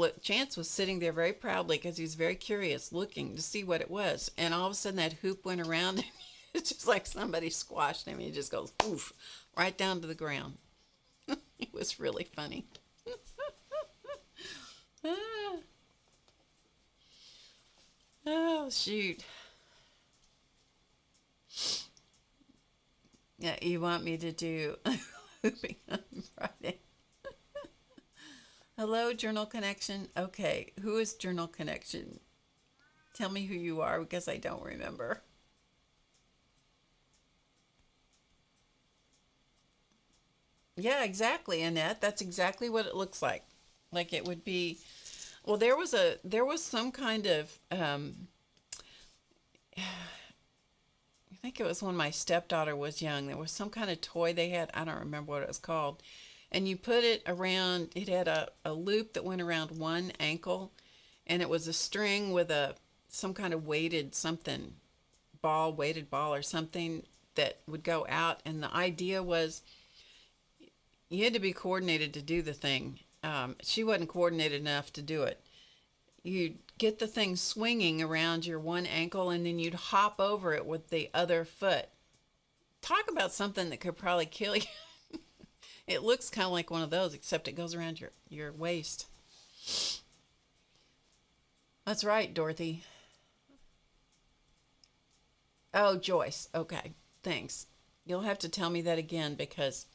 sitting there very proudly because he was very curious, looking to see what it was. And all of a sudden that hoop went around, and it's just like somebody squashed him. He just goes poof, right down to the ground. It was really funny. Oh, shoot. Yeah, you want me to do hooping on Friday? Hello, Journal Connection. Okay, who is Journal Connection? Tell me who you are, because I don't remember. Yeah, exactly, Annette. That's exactly what it looks like. Like it would be. Well, there was some kind of I think it was when my stepdaughter was young. There was some kind of toy they had. I don't remember what it was called. And you put it around, it had a loop that went around one ankle, and it was a string with some kind of weighted ball or something that would go out. And the idea was you had to be coordinated to do the thing. She wasn't coordinated enough to do it. You'd get the thing swinging around your one ankle, and then you'd hop over it with the other foot. Talk about something that could probably kill you. It looks kind of like one of those, except it goes around your waist. That's right, Dorothy. Oh, Joyce. Okay, thanks. You'll have to tell me that again because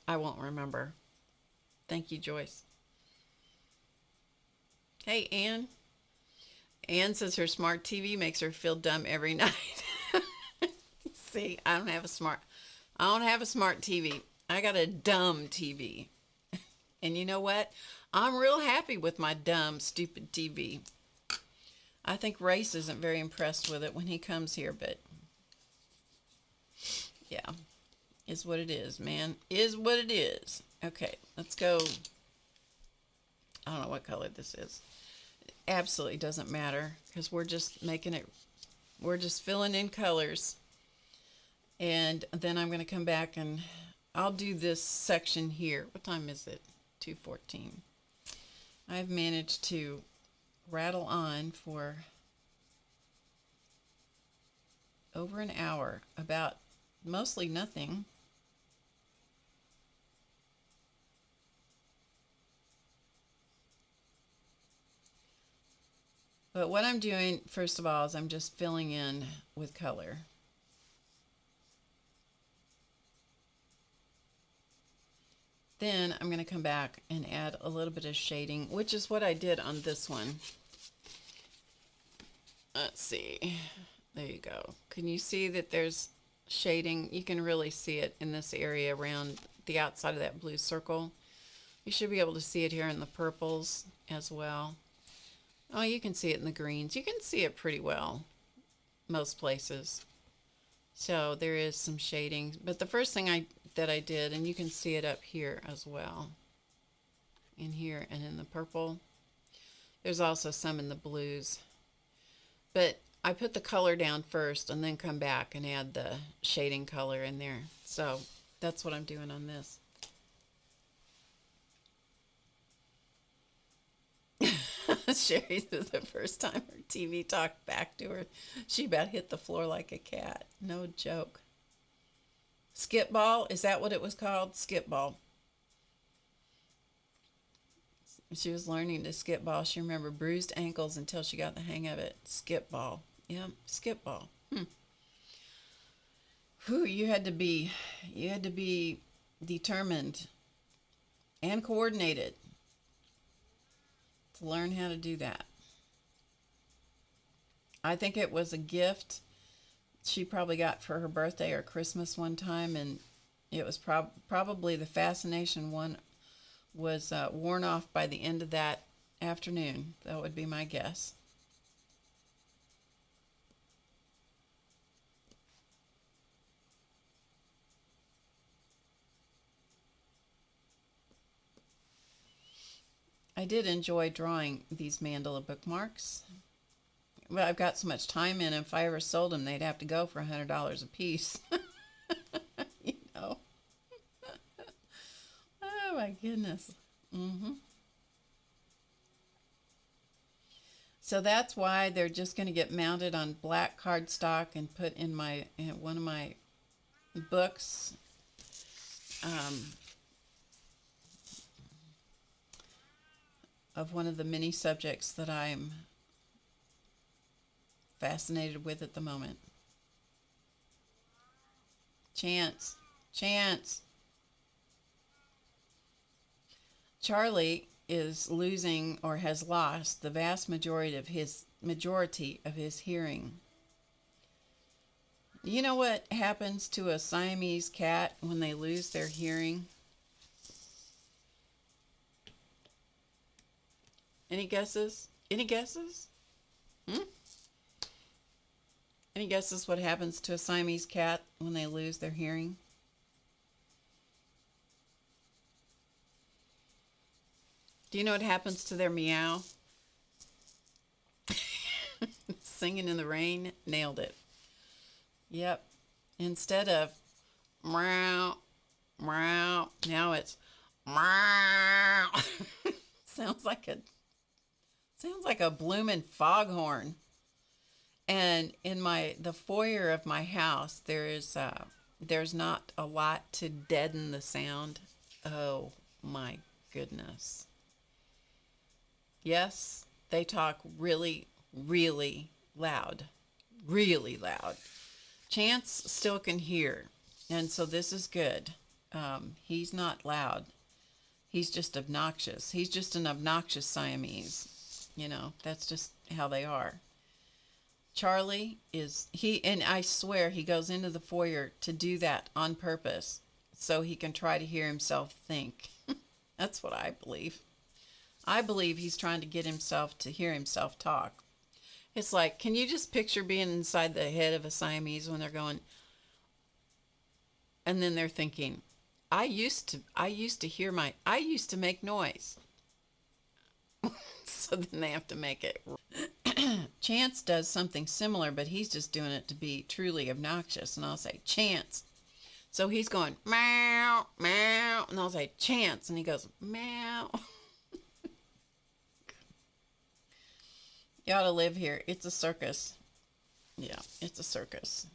I won't remember. Thank you, Joyce. Hey, Ann. Ann says her smart TV makes her feel dumb every night. See, I don't have a smart TV. I got a dumb TV. And you know what? I'm real happy with my dumb, stupid TV. I think Race isn't very impressed with it when he comes here, but yeah, is what it is, man. Is what it is. Okay, let's go. I don't know what color this is. It absolutely doesn't matter because we're just we're just filling in colors. And then I'm going to come back and I'll do this section here. What time is it? 2:14. I've managed to rattle on for over an hour about mostly nothing. But what I'm doing, first of all, is I'm just filling in with color. Then I'm going to come back and add a little bit of shading, which is what I did on this one. Let's see. There you go. Can you see that there's shading? You can really see it in this area around the outside of that blue circle. You should be able to see it here in the purples as well. Oh, you can see it in the greens. You can see it pretty well most places. So there is some shading. But the first thing that I did, and you can see it up here as well, in here and in the purple. There's also some in the blues. But I put the color down first and then come back and add the shading color in there. So that's what I'm doing on this. Sherry says the first time her TV talked back to her, she about hit the floor like a cat. No joke. Skip ball, is that what it was called? Skip ball. She was learning to skip ball. She remembered bruised ankles until she got the hang of it. Skip ball. Yeah, skip ball. Whew, you had to be determined and coordinated to learn how to do that. I think it was a gift she probably got for her birthday or Christmas one time, and it was probably the fascination one was worn off by the end of that afternoon. That would be my guess. I did enjoy drawing these mandala bookmarks. But I've got so much time in them, if I ever sold them, they'd have to go for $100 a piece. You know. Oh my goodness. So that's why they're just going to get mounted on black cardstock and put in one of my books. Of one of the many subjects that I'm fascinated with at the moment. Chance. Charlie is losing or has lost the vast majority of his hearing. You know what happens to a Siamese cat when they lose their hearing? Any guesses? Any guesses? Any guesses what happens to a Siamese cat when they lose their hearing? Do you know what happens to their meow? Singing in the rain, nailed it. Yep. Instead of meow, meow, now it's meow. Sounds like a bloomin' foghorn. And in the foyer of my house, there's not a lot to deaden the sound. Oh my goodness. Yes, they talk really, really loud. Really loud. Chance still can hear, and so this is good. He's not loud. He's just obnoxious. He's just an obnoxious Siamese. You know, that's just how they are. Charlie and I swear he goes into the foyer to do that on purpose so he can try to hear himself think. That's what I believe. I believe he's trying to get himself to hear himself talk. It's like, can you just picture being inside the head of a Siamese when they're going, and then they're thinking, I used to make noise. So then they have to make it. Chance does something similar, but he's just doing it to be truly obnoxious. And I'll say, Chance. So he's going, meow, meow. And I'll say, Chance. And he goes, meow. You ought to live here. It's a circus. Yeah, it's a circus.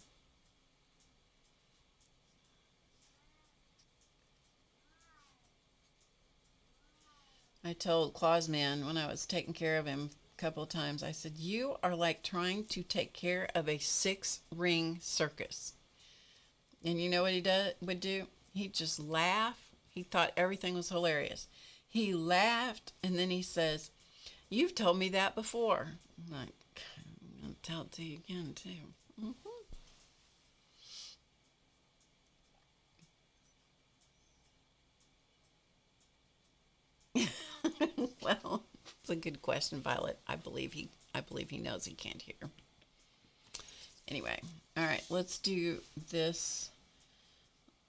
I told Clausman when I was taking care of him a couple of times, I said, you are like trying to take care of a 6-ring circus. And you know what he would do? He'd just laugh. He thought everything was hilarious. He laughed, and then he says, you've told me that before. I'm like, I'm going to tell it to you again, too. Well, it's a good question, Violet. I believe he knows he can't hear. Anyway, all right, let's do this.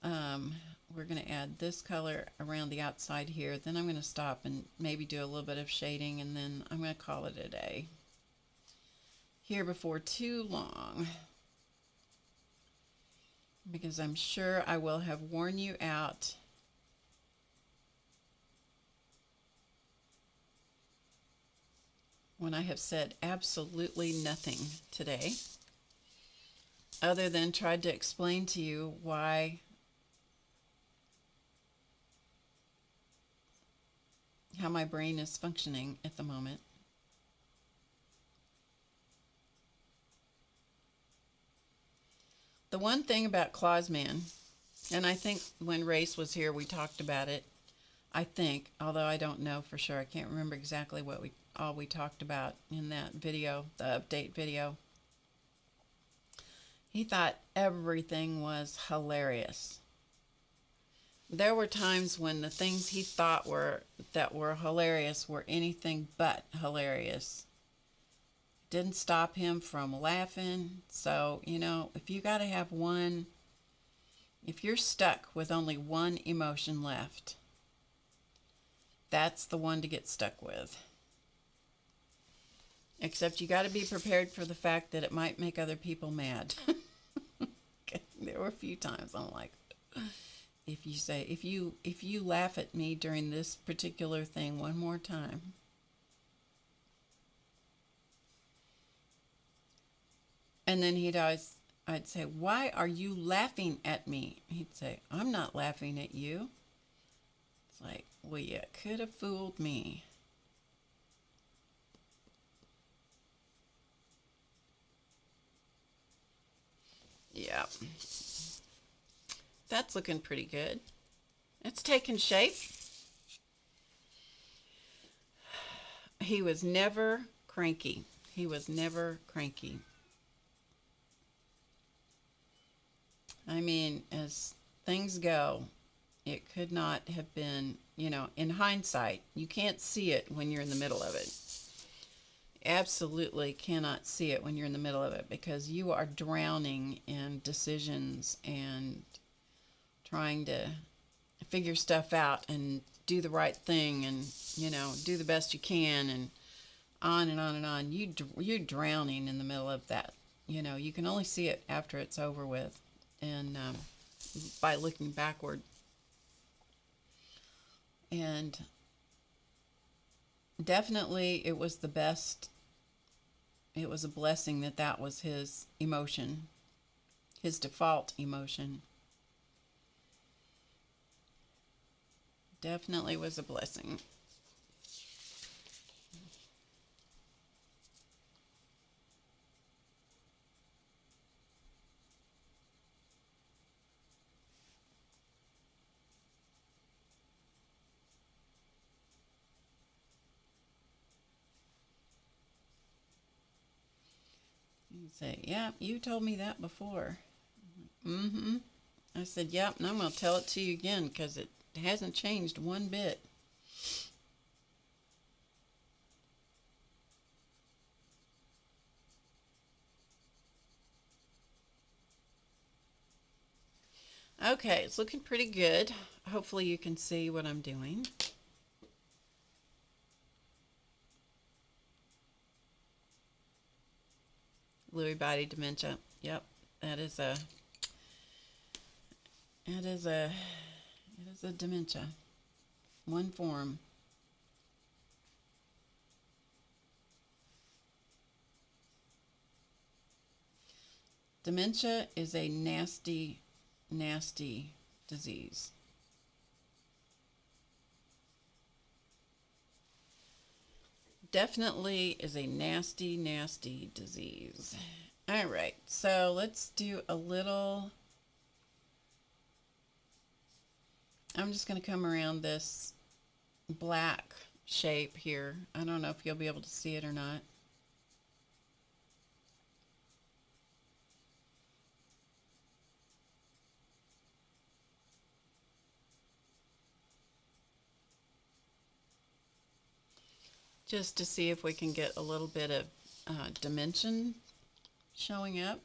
We're going to add this color around the outside here. Then I'm going to stop and maybe do a little bit of shading, and then I'm going to call it a day here before too long, because I'm sure I will have worn you out when I have said absolutely nothing today, other than tried to explain to you how my brain is functioning at the moment. The one thing about Clausman, and I think when Race was here we talked about it, I think, although I don't know for sure, I can't remember exactly what all we talked about in that video, the update video. He thought everything was hilarious. There were times when the things he thought were hilarious were anything but hilarious. Didn't stop him from laughing. So, you know, if you got to have one, if you're stuck with only one emotion left, that's the one to get stuck with. Except you got to be prepared for the fact that it might make other people mad. There were a few times I'm like, if you laugh at me during this particular thing one more time, and then I'd say, why are you laughing at me? He'd say, I'm not laughing at you. It's like, well, you could have fooled me. Yeah. That's looking pretty good. It's taking shape. He was never cranky. He was never cranky. I mean, as things go, it could not have been, you know, in hindsight, you can't see it when you're in the middle of it. Absolutely cannot see it when you're in the middle of it, because you are drowning in decisions and trying to figure stuff out and do the right thing and, you know, do the best you can, and on and on and on. You're drowning in the middle of that. You know, you can only see it after it's over with, and by looking backward. And definitely it was the best. It was a blessing that was his emotion, his default emotion. Definitely was a blessing. You'd say, yeah, you told me that before. Mm-hmm. I said, yep, and I'm going to tell it to you again because it hasn't changed one bit. Okay, it's looking pretty good. Hopefully you can see what I'm doing. Lewy body dementia. Yep, it is a dementia. One form. Dementia is a nasty, nasty disease. Definitely is a nasty, nasty disease. All right, so let's do a little. I'm just going to come around this black shape here. I don't know if you'll be able to see it or not. Just to see if we can get a little bit of dimension showing up.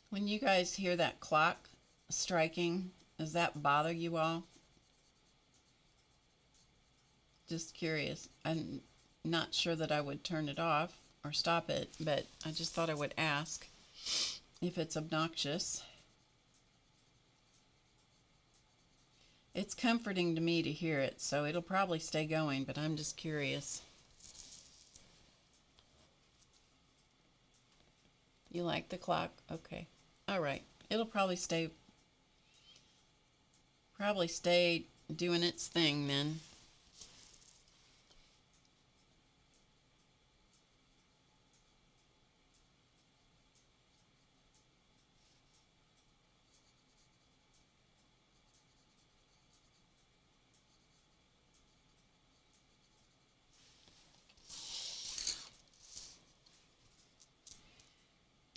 When you guys hear that clock striking, does that bother you all? Just curious. I'm not sure that I would turn it off or stop it, but I just thought I would ask if it's obnoxious. It's comforting to me to hear it, so it'll probably stay going, but I'm just curious. You like the clock? Okay. All right. It'll probably stay doing its thing then.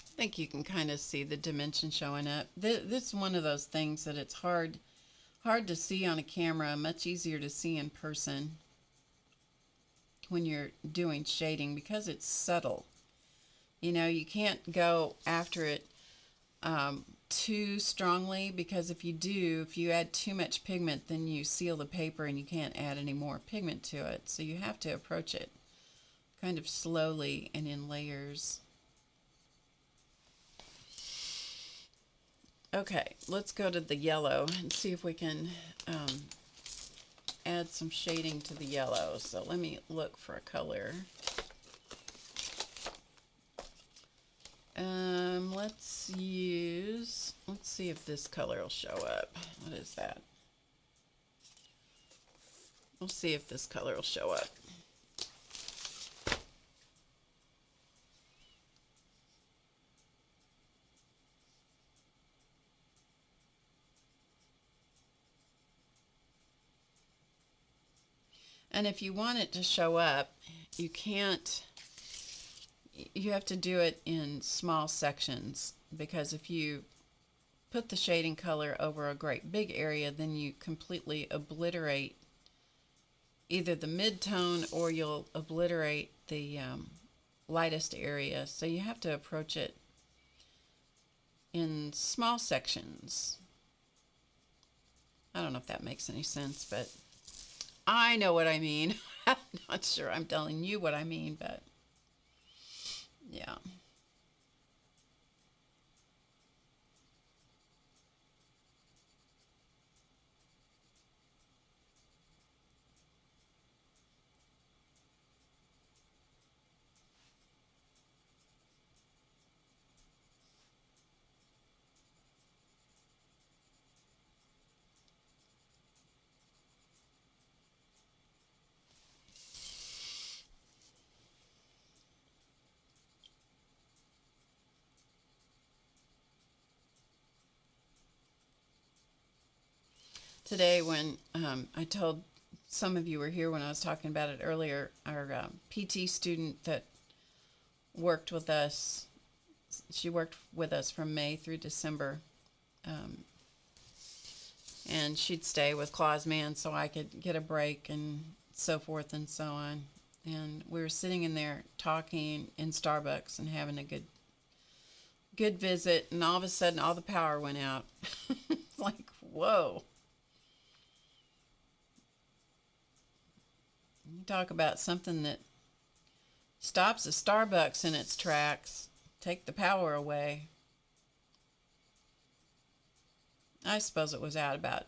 I think you can kind of see the dimension showing up. This is one of those things that it's hard to see on a camera, much easier to see in person when you're doing shading because it's subtle. You know, you can't go after it too strongly, because if you add too much pigment, then you seal the paper and you can't add any more pigment to it. So you have to approach it kind of slowly and in layers. Okay, let's go to the yellow and see if we can add some shading to the yellow. So let me look for a color. Let's see if this color will show up. What is that? We'll see if this color will show up. And if you want it to show up, you have to do it in small sections, because if you put the shading color over a great big area, then you completely obliterate either the mid-tone or you'll obliterate the lightest area. So you have to approach it in small sections. I don't know if that makes any sense, but I know what I mean. I'm not sure I'm telling you what I mean, but yeah. Today, when I told some of you were here when I was talking about it earlier, our PT student that worked with us, she worked with us from May through December, and she'd stay with Clausman so I could get a break and so forth and so on. And we were sitting in there talking in Starbucks and having a good visit, and all of a sudden all the power went out. It's like, whoa. You talk about something that stops a Starbucks in its tracks, take the power away. I suppose it was out about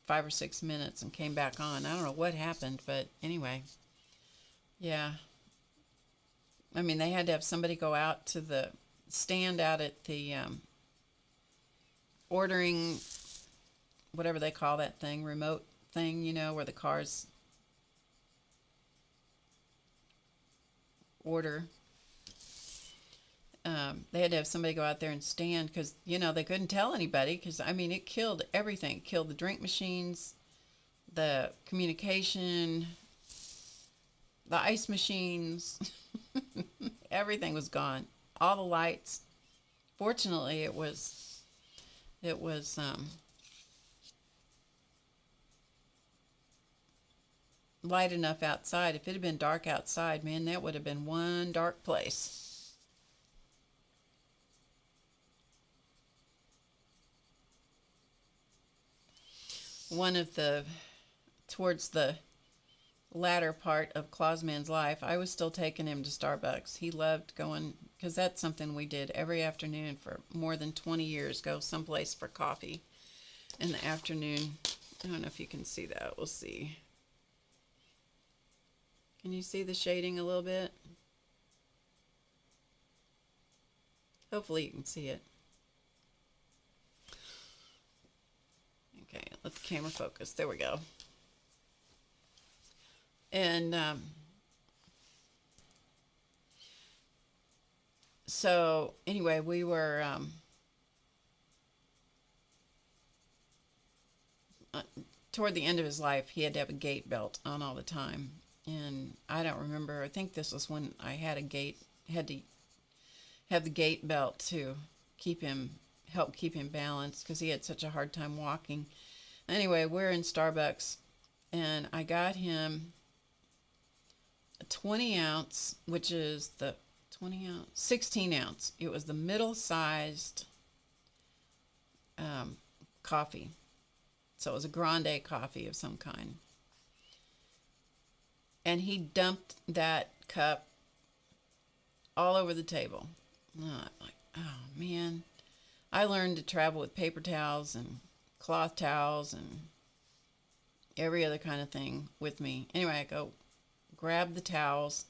5 or 6 minutes and came back on. I don't know what happened, but anyway. Yeah. I mean, they had to have somebody go out to the stand out at the ordering, whatever they call that thing, remote thing, you know, where the cars order. They had to have somebody go out there and stand, because, you know, they couldn't tell anybody, because, I mean, it killed everything. It killed the drink machines, the communication, the ice machines. Everything was gone. All the lights. Fortunately, it was light enough outside. If it had been dark outside, man, that would have been one dark place. Towards the latter part of Clausman's life, I was still taking him to Starbucks. He loved going, because that's something we did every afternoon for more than 20 years, go someplace for coffee in the afternoon. I don't know if you can see that. We'll see. Can you see the shading a little bit? Hopefully you can see it. Okay, let the camera focus. There we go. And so anyway, we were toward the end of his life, he had to have a gait belt on all the time. And I don't remember, I think this was when I had to have the gait belt to help keep him balanced, because he had such a hard time walking. Anyway, we're in Starbucks, and I got him a 20 ounce, which is the 16 ounce. It was the middle-sized coffee. So it was a grande coffee of some kind. And he dumped that cup all over the table. I'm like, oh man. I learned to travel with paper towels and cloth towels and every other kind of thing with me. Anyway, I go grab the towels,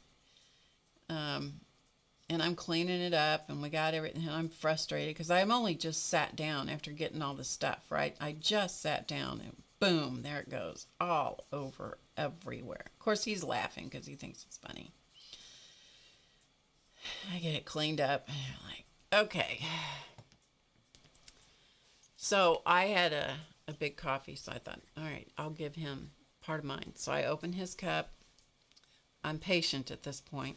and I'm cleaning it up, and we got everything, and I'm frustrated because I'm only just sat down after getting all the stuff, right? I just sat down, and boom, there it goes, all over everywhere. Of course, he's laughing because he thinks it's funny. I get it cleaned up, and I'm like, okay. So I had a big coffee, so I thought, all right, I'll give him part of mine. So I open his cup. I'm patient at this point.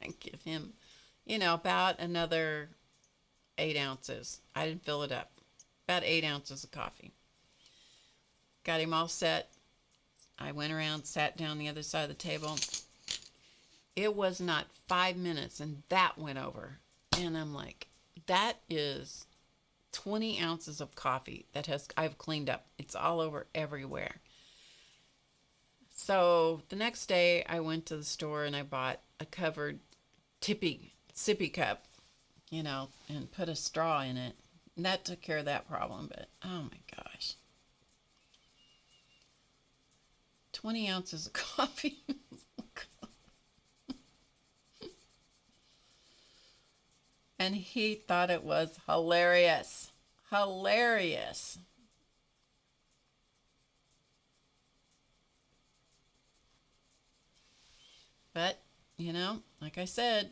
I give him, about another 8 ounces. I didn't fill it up. About 8 ounces of coffee. Got him all set. I went around, sat down the other side of the table. It was not 5 minutes, and that went over. And I'm like, that is 20 ounces of coffee that I've cleaned up. It's all over everywhere. So the next day I went to the store and I bought a covered sippy cup, and put a straw in it. And that took care of that problem. But oh my gosh, 20 ounces of coffee. And he thought it was hilarious. Hilarious. But, like I said,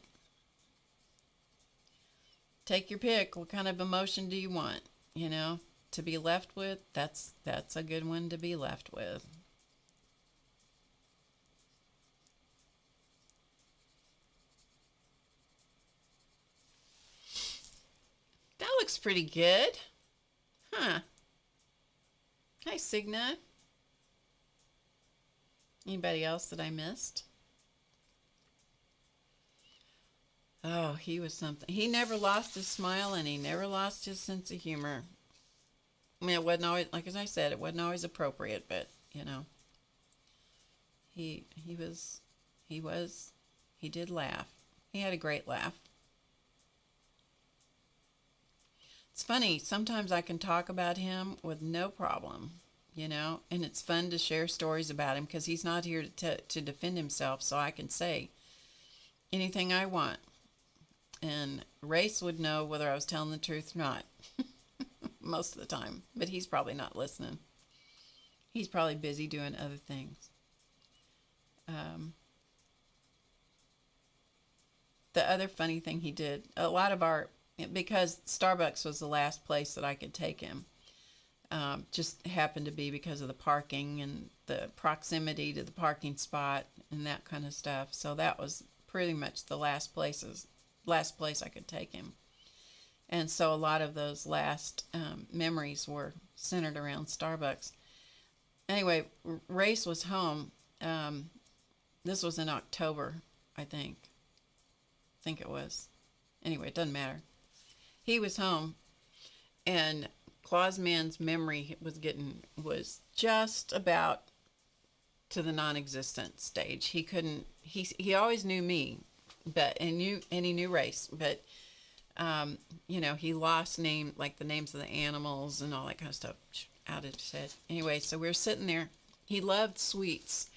take your pick. What kind of emotion do you want, to be left with? That's a good one to be left with. That looks pretty good. Huh. Hi, Signa. Anybody else that I missed? Oh, he was something. He never lost his smile, and he never lost his sense of humor. I mean, it wasn't always, like as I said, it wasn't always appropriate, but, he did laugh. He had a great laugh. It's funny, sometimes I can talk about him with no problem, and it's fun to share stories about him because he's not here to defend himself, so I can say anything I want. And Race would know whether I was telling the truth or not most of the time, but he's probably not listening. He's probably busy doing other things. The other funny thing he did, because Starbucks was the last place that I could take him, just happened to be because of the parking and the proximity to the parking spot and that kind of stuff. So that was pretty much the last place I could take him. And so a lot of those last memories were centered around Starbucks. Anyway, Race was home. This was in October, I think. I think it was. Anyway, it doesn't matter. He was home, and Clausman's memory was just about to the non-existent stage. He always knew me, and he knew Race, but he lost the names of the animals and all that kind of stuff out of his head. Anyway, so we were sitting there. He loved sweets,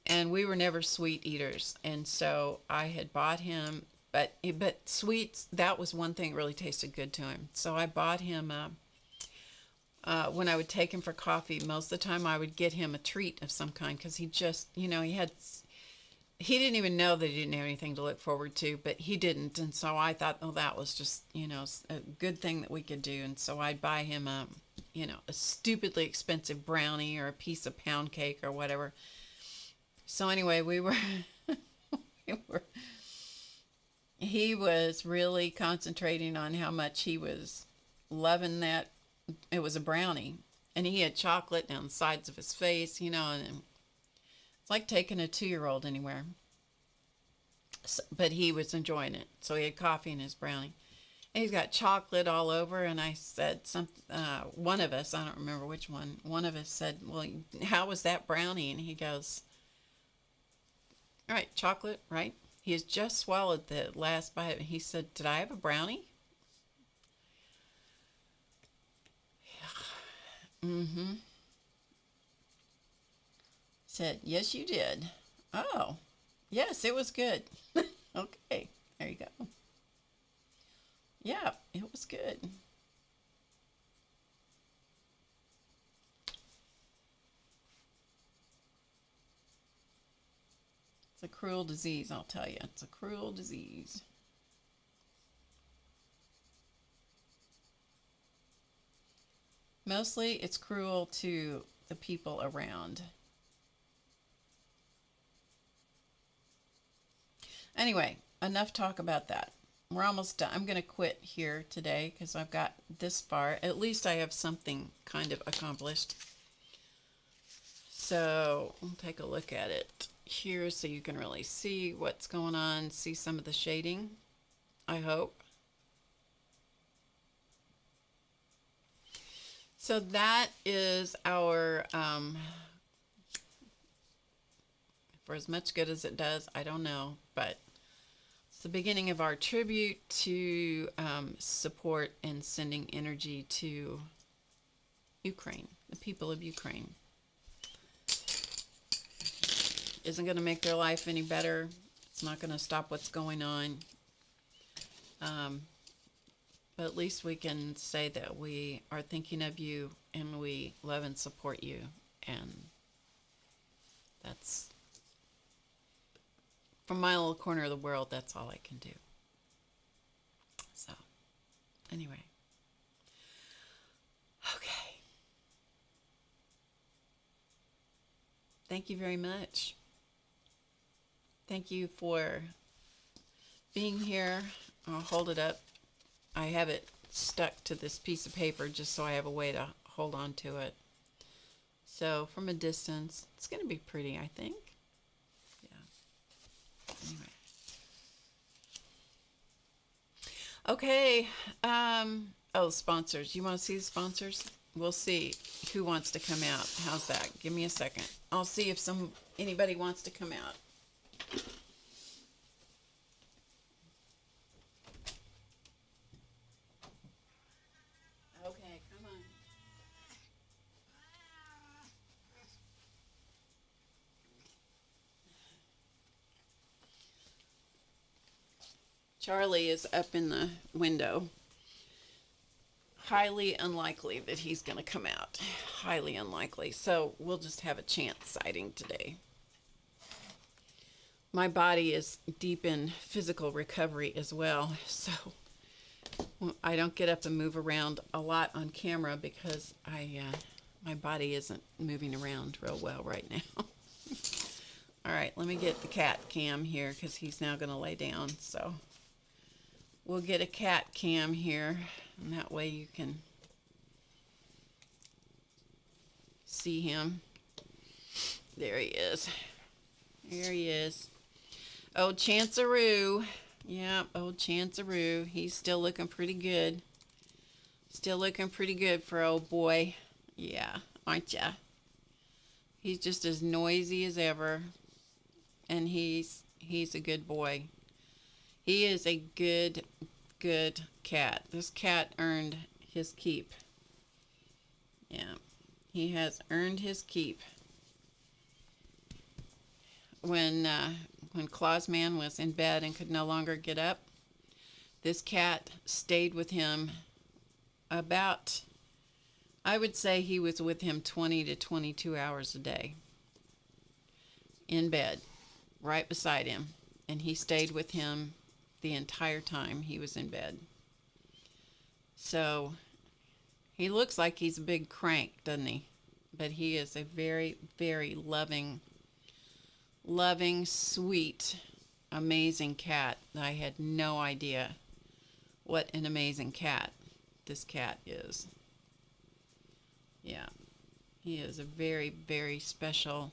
and we were never sweet eaters. And so I had bought him, but sweets, that was one thing that really tasted good to him. So I bought him, when I would take him for coffee, most of the time I would get him a treat of some kind, because he just, he didn't even know that he didn't have anything to look forward to, but he didn't. And so I thought, oh, that was just, a good thing that we could do. And so I'd buy him a stupidly expensive brownie or a piece of pound cake or whatever. So anyway, he was really concentrating on how much he was loving that. It was a brownie, and he had chocolate down the sides of his face, and it's like taking a 2-year-old anywhere. So, but he was enjoying it. So he had coffee and his brownie. And he's got chocolate all over. And I said, one of us, I don't remember which one of us said, well, how was that brownie? And he goes, all right, chocolate, right? He has just swallowed the last bite. And he said, did I have a brownie? Mm-hmm. Said, yes, you did. Oh, yes, it was good. Okay, there you go. Yeah, it was good. It's a cruel disease, I'll tell you. It's a cruel disease. Mostly it's cruel to the people around. Anyway, enough talk about that. We're almost done. I'm going to quit here today because I've got this far. At least I have something kind of accomplished. So we'll take a look at it here so you can really see what's going on, see some of the shading, I hope. So that is our, for as much good as it does, I don't know, but it's the beginning of our tribute to support and sending energy to Ukraine, the people of Ukraine. Isn't going to make their life any better. It's not going to stop what's going on. But at least we can say that we are thinking of you and we love and support you. And that's, from my little corner of the world, that's all I can do. So, anyway. Okay. Thank you very much. Thank you for being here. I'll hold it up. I have it stuck to this piece of paper just so I have a way to hold on to it. So from a distance, it's going to be pretty, I think. Yeah. Anyway. Okay. Oh, sponsors. You want to see the sponsors? We'll see who wants to come out. How's that? Give me a second. I'll see if anybody wants to come out. Okay, come on. Charlie is up in the window. Highly unlikely that he's going to come out. Highly unlikely. So we'll just have a chance sighting today. My body is deep in physical recovery as well. So I don't get up and move around a lot on camera because my body isn't moving around real well right now. All right, let me get the cat cam here because he's now going to lay down. So we'll get a cat cam here, and that way you can see him. There he is. There he is. Old Chanceroo. Yeah, old Chanceroo. He's still looking pretty good. Still looking pretty good for old boy. Yeah, aren't ya? He's just as noisy as ever. And he's a good boy. He is a good cat. This cat earned his keep. Yeah. He has earned his keep. When Clausman was in bed and could no longer get up, this cat stayed with him about, I would say he was with him 20 to 22 hours a day in bed, right beside him. And he stayed with him the entire time he was in bed. So he looks like he's a big crank, doesn't he? But he is a very, very loving, sweet, amazing cat. I had no idea what an amazing cat this cat is. Yeah, he is a very, very special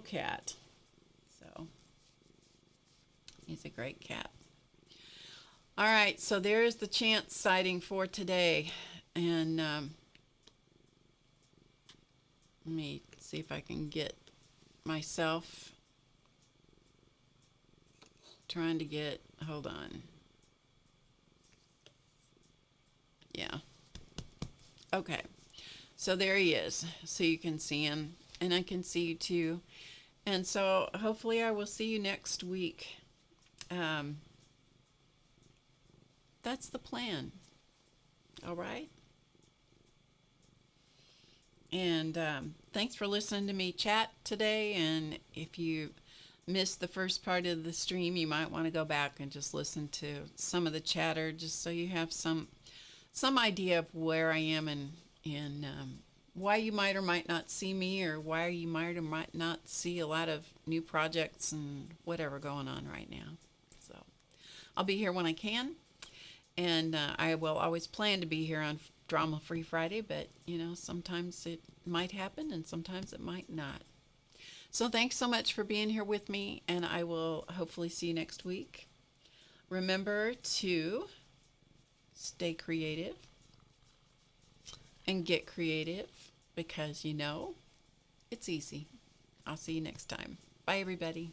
cat. So he's a great cat. All right, so there's the chance sighting for today. And let me see if I can get myself trying to get, hold on. Yeah. Okay. So there he is. So you can see him, and I can see you too. And so hopefully I will see you next week. That's the plan. All right. And thanks for listening to me chat today. And if you missed the first part of the stream, you might want to go back and just listen to some of the chatter, just so you have some idea of where I am and why you might or might not see me, or why you might or might not see a lot of new projects and whatever going on right now. So I'll be here when I can. And I will always plan to be here on Drama Free Friday, but, sometimes it might happen and sometimes it might not. So thanks so much for being here with me, and I will hopefully see you next week. Remember to stay creative and get creative, because it's easy. I'll see you next time. Bye, everybody.